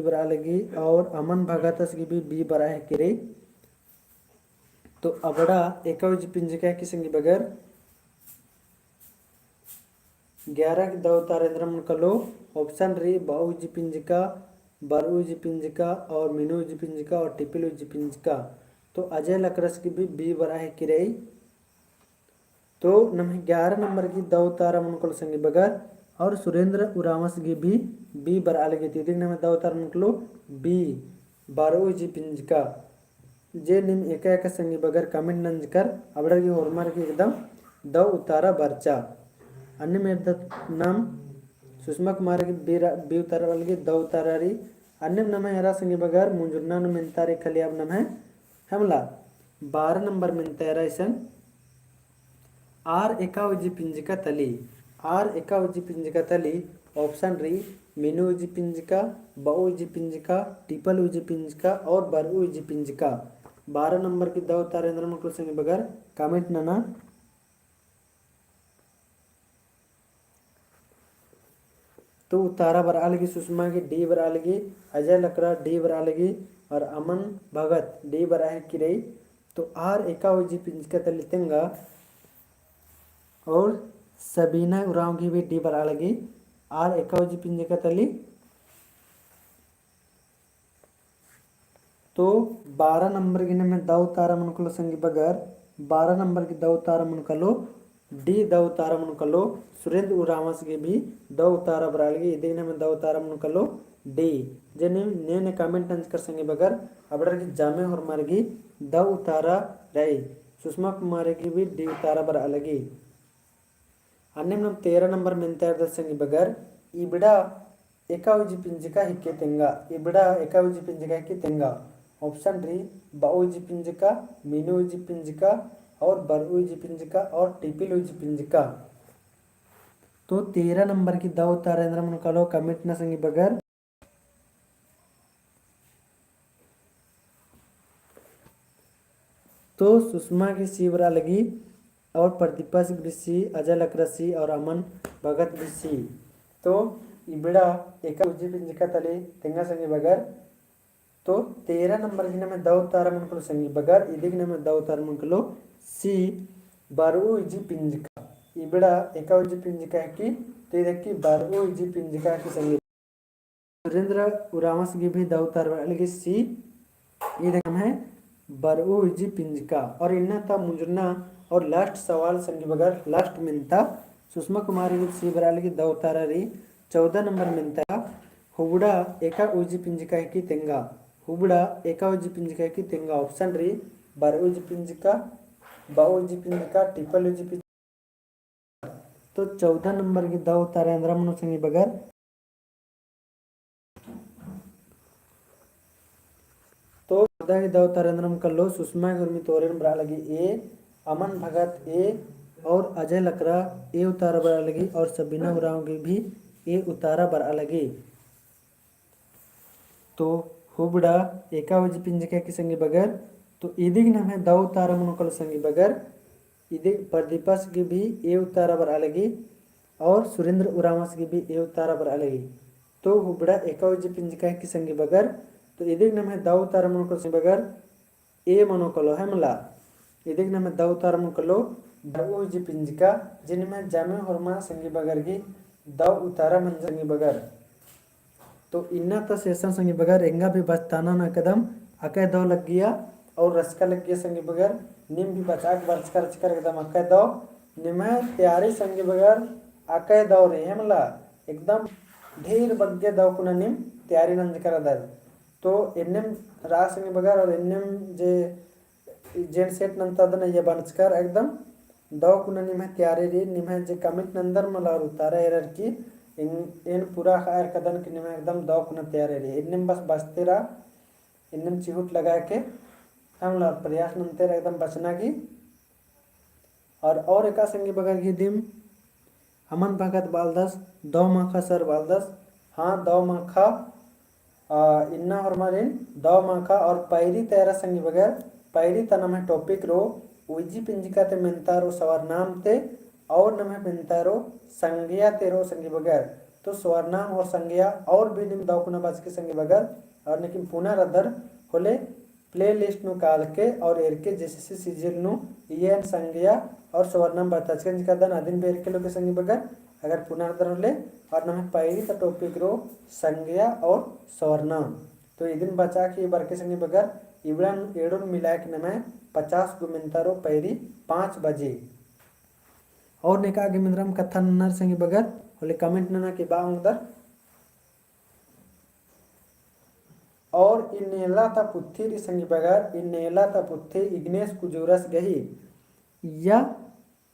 बरा लगी और अमन भगतस की भी बी बरा है किरे। तो अबड़ा एका उजी पिंजिका की संगी बगर 11 की दव तारेंद्र मुनकलो ऑप्शन री ब उजी पिंजिका बर उजी पिंजिका और मीनू उजी पिंजिका और टिपिल उजी पिंजिका। तो अजय लकरस की भी बी बरा है किरई। तो 11 नंबर की दव तारा मुनकलो संगी बगर और सुरेंद्र उरावस की भी बी बरा लगी थी नमे दव तारा मुनकलो बी बारो उजी पिंजिका जे निम एका एका संगी बगर कमेंट नंज कर अबड़र की होरमार की एकदम दव उतारा बरचा। अन्य मेरे नाम सुषमा कुमार की बी उतारा वाली दव उतारा री अन्य नम है संगी बगर मुंजुरना न मिनतारे खलियाब नम है हमला 12 नंबर मिनतेरा इसन आर एका उजी पिंजिका तली ऑप्शन री मीनू उजी पिंजिका ब उजी पिंजिका टिपल उजी पिंजिका और बर उजी पिंजिका। 12 नंबर की दव तारेंद्र मुकुल संगी बगर कमेंट नना। तो उतारा बरालगी सुषमा की डी बरालगी, अजय लकड़ा डी बरालगी और अमन भगत डी बराह की रही। तो आर एकावजी पिंजका तली तेंगा और सबीना उराव की भी डी बरालगी आर एकावजी पिंजका तली। तो 12 नंबर की में दव तारा मुनकलो संगी बगर 12 नंबर की दव तारा मुनकलो डी दव तारा मुनकलो सुरेंद्र उरावस के भी दव तारा बरालगी इदिग में दव तारा मुनकलो डी जने ने कमेंट अंज कर संगी बगर अबडर की जामे और मारगी दव तारा रही सुषमा कुमारी की भी डी तारा बरालगी। अन्य नम 13 नंबर मिनता संगी बगर इबड़ा एकावजी पिंजिका हिक्के तेंगा इबड़ा एकावजी पिंजिका हिक्के तेंगा। ऑप्शन डी बाउजी पिंजिका, मीनूजी पिंजिका और बरऊजी पिंजिका और टिपिलूजी पिंजिका। तो 13 नंबर की दव तारेंद्र मुनकलो कमिट न संगी बगर। तो सुषमा की सी बरालगी और प्रदीपा की सी, अजय लकड़ा सी और अमन भगत भी सी। तो इबड़ा एकावजी पिंजिका तले तेंगा संगी बगर। तो 13 नंबर की में दव तारा मुनकलो संगी बगर इदिग में दव तारा मुनकलो सी बरऊजी पिंजिका इबड़ा एकावजी पिंजिका की तो इदक्की बरऊजी पिंजिका की संगी। सुरेंद्र उरावस की भी दव तारा अलगी सी इदिग है बरऊजी पिंजिका। और इन्ना था मुंजना और लास्ट सवाल संगी बगर लास्ट मिनता सुषमा कुमारी की सी बरालगी दव तारा री 14 नंबर मिनता हुबड़ा एकावजी पिंजिका की तेंगा हुबड़ा एकावजी पिंजिका की तेंगा। ऑप्शन री बरऊजी पिंजिका, बाऊजी पिंजिका, टिपलूजी पिंजिका। तो 14 नंबर की दव तारेंद्र मनु संगी बगर। तो 14 की दव तारेंद्र कर लो सुषमा गुरमी तोरेन बरा लगी ए, अमन भगत ए और अजय लकड़ा ए उतारा बरा लगी और सबीना उराव की भी ए उतारा बरा लगी। तो हुबड़ा एकावजी पिंजिका की संगी बगर। तो इदिग नाम है दव तारा मुनकल संगी बगर इदिग प्रदीपस की भी ए उतारा बर अलगी और सुरेंद्र उरावस की भी ए उतारा बर अलगी। तो हुबड़ा एकावजी पिंजिका की संगी बगर। तो इदिग नाम है दव तारा मुनकल संगी बगर ए मनोकलो है मला इदिग नाम है दव तारा मुनकलो दवजी पिंजिका जिनमें जामे हरमा संगी बगर की दव उतारा मन संगी बगर। तो इन्ना तो सेशन संगी बगर एंगा भी बचताना ना कदम अकय दो लग गया और रसका लग गया संगी बगर निम भी बचा के बचकर रचकर एकदम अकय दो निम तैयारी संगी बगर अकय दो रे है मला एकदम ढेर बग्गे दो कुना निम तैयारी नंज कर दर। तो एनएम रा संगी बगर और एनएम जे जेन सेट नंतर दन ये बचकर एकदम दो कुना निम तैयारी रे निम जे कमिट नंदर मला और उतारा एरर की इन पूरा खायर कदन कि निम एकदम दो कुना तैयार है इनम बस बचते रहा इनम चिहुट लगा के हम लोग प्रयास नंतर एकदम बचना की। और एक संगी बगर की दिम अमन भगत बालदस दो माखा सर बालदस हाँ दो माखा इन्ना और मरिन दो माखा और पैरी तेरा संगी बगर पैरी तना में टॉपिक रो उजी पिंजिका ते मेंतारो सवरनाम ते और नमे मेंतारो संज्ञा तेरो संगी बगर। तो स्वर्नाम और संज्ञा और भी निम दाकुना बाज के संगी बगर और लेकिन पुनः रदर होले प्ले लिस्ट नु काल के और एर के जैसे सीजल नु ये संज्ञा और स्वर्नाम बताचकन का दन अदिन बेर के लोग संगी बगर अगर पुनः रदर होले और नमे पैरी ता टॉपिक रो संज्ञा और स्वर्नाम। तो इदिन बचा के बार के संगी बगर इबड़न एडोन मिला के नमे 50 गुमिंतारो पैरी 5 बजे और ने का मिंद्रम कथा नर संगी बगर होले कमेंट नना के बांगदर और इनेला ता पुत्थी री संगी बगर इनेला ता पुत्थी इग्नेश कुजुरस गही या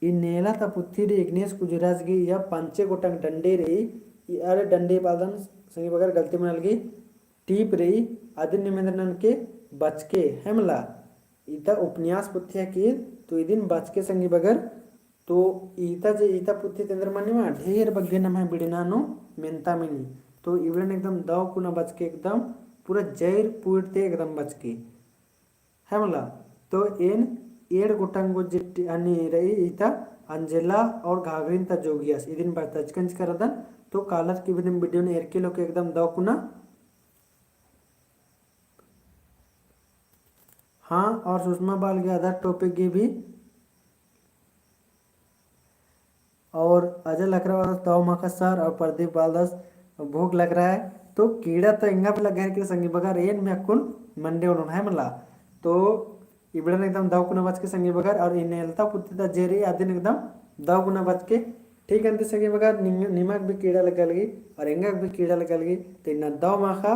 इनेला ता पुत्थी री इग्नेश कुजुरस गई या पांचे गोटंग डंडे रही अरे डंडे पादन संगी बगर गलती में लगी टीप रही आदिन निमेंद्रन के बचके हेमला इता उपन्यास पुत्थिया की तो इदिन बचके संगी बगर। तो ईता जे ईता पुत्थी तेंद्र मनी में ढेर बग्गे नम है बिड़नानो मेंता मिनी। तो इवड़न एकदम दव कुना बचके एकदम पूरा जैर पूरते एकदम बचके है मला। तो एन एड़ गोटंगो जिट्टी अनि रही ईता अंजेला और घाघरिन ता जोगियास इदिन बचकंज करदन तो कालच की वीडियो ने एरकी लोग एकदम दौकुना। हाँ और सुषमा बाल के अदर टॉपिक की भी और अजय लकड़ा तो मखा सर और प्रदीप बालदास भूख लग रहा है तो कीड़ा तो इंगा पे लगा के संगी बगर एन में अकुन मंडे उन्होंने है मला तो इबड़न एकदम दाव कुना बच के संगी बगर और इन एलता पुत्ता जेरी आदिन एकदम दाव कुना बच के ठीक अंत संगी बगर निमक भी कीड़ा लगा लगी और इंगा भी कीड़ा लगा लगी तो इन दाव माखा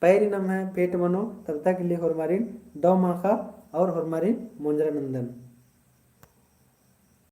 पैरी नम है पेट मनो तब तक लिए हरमारिन दाव माखा और हरमारिन मुंजरा नंदन।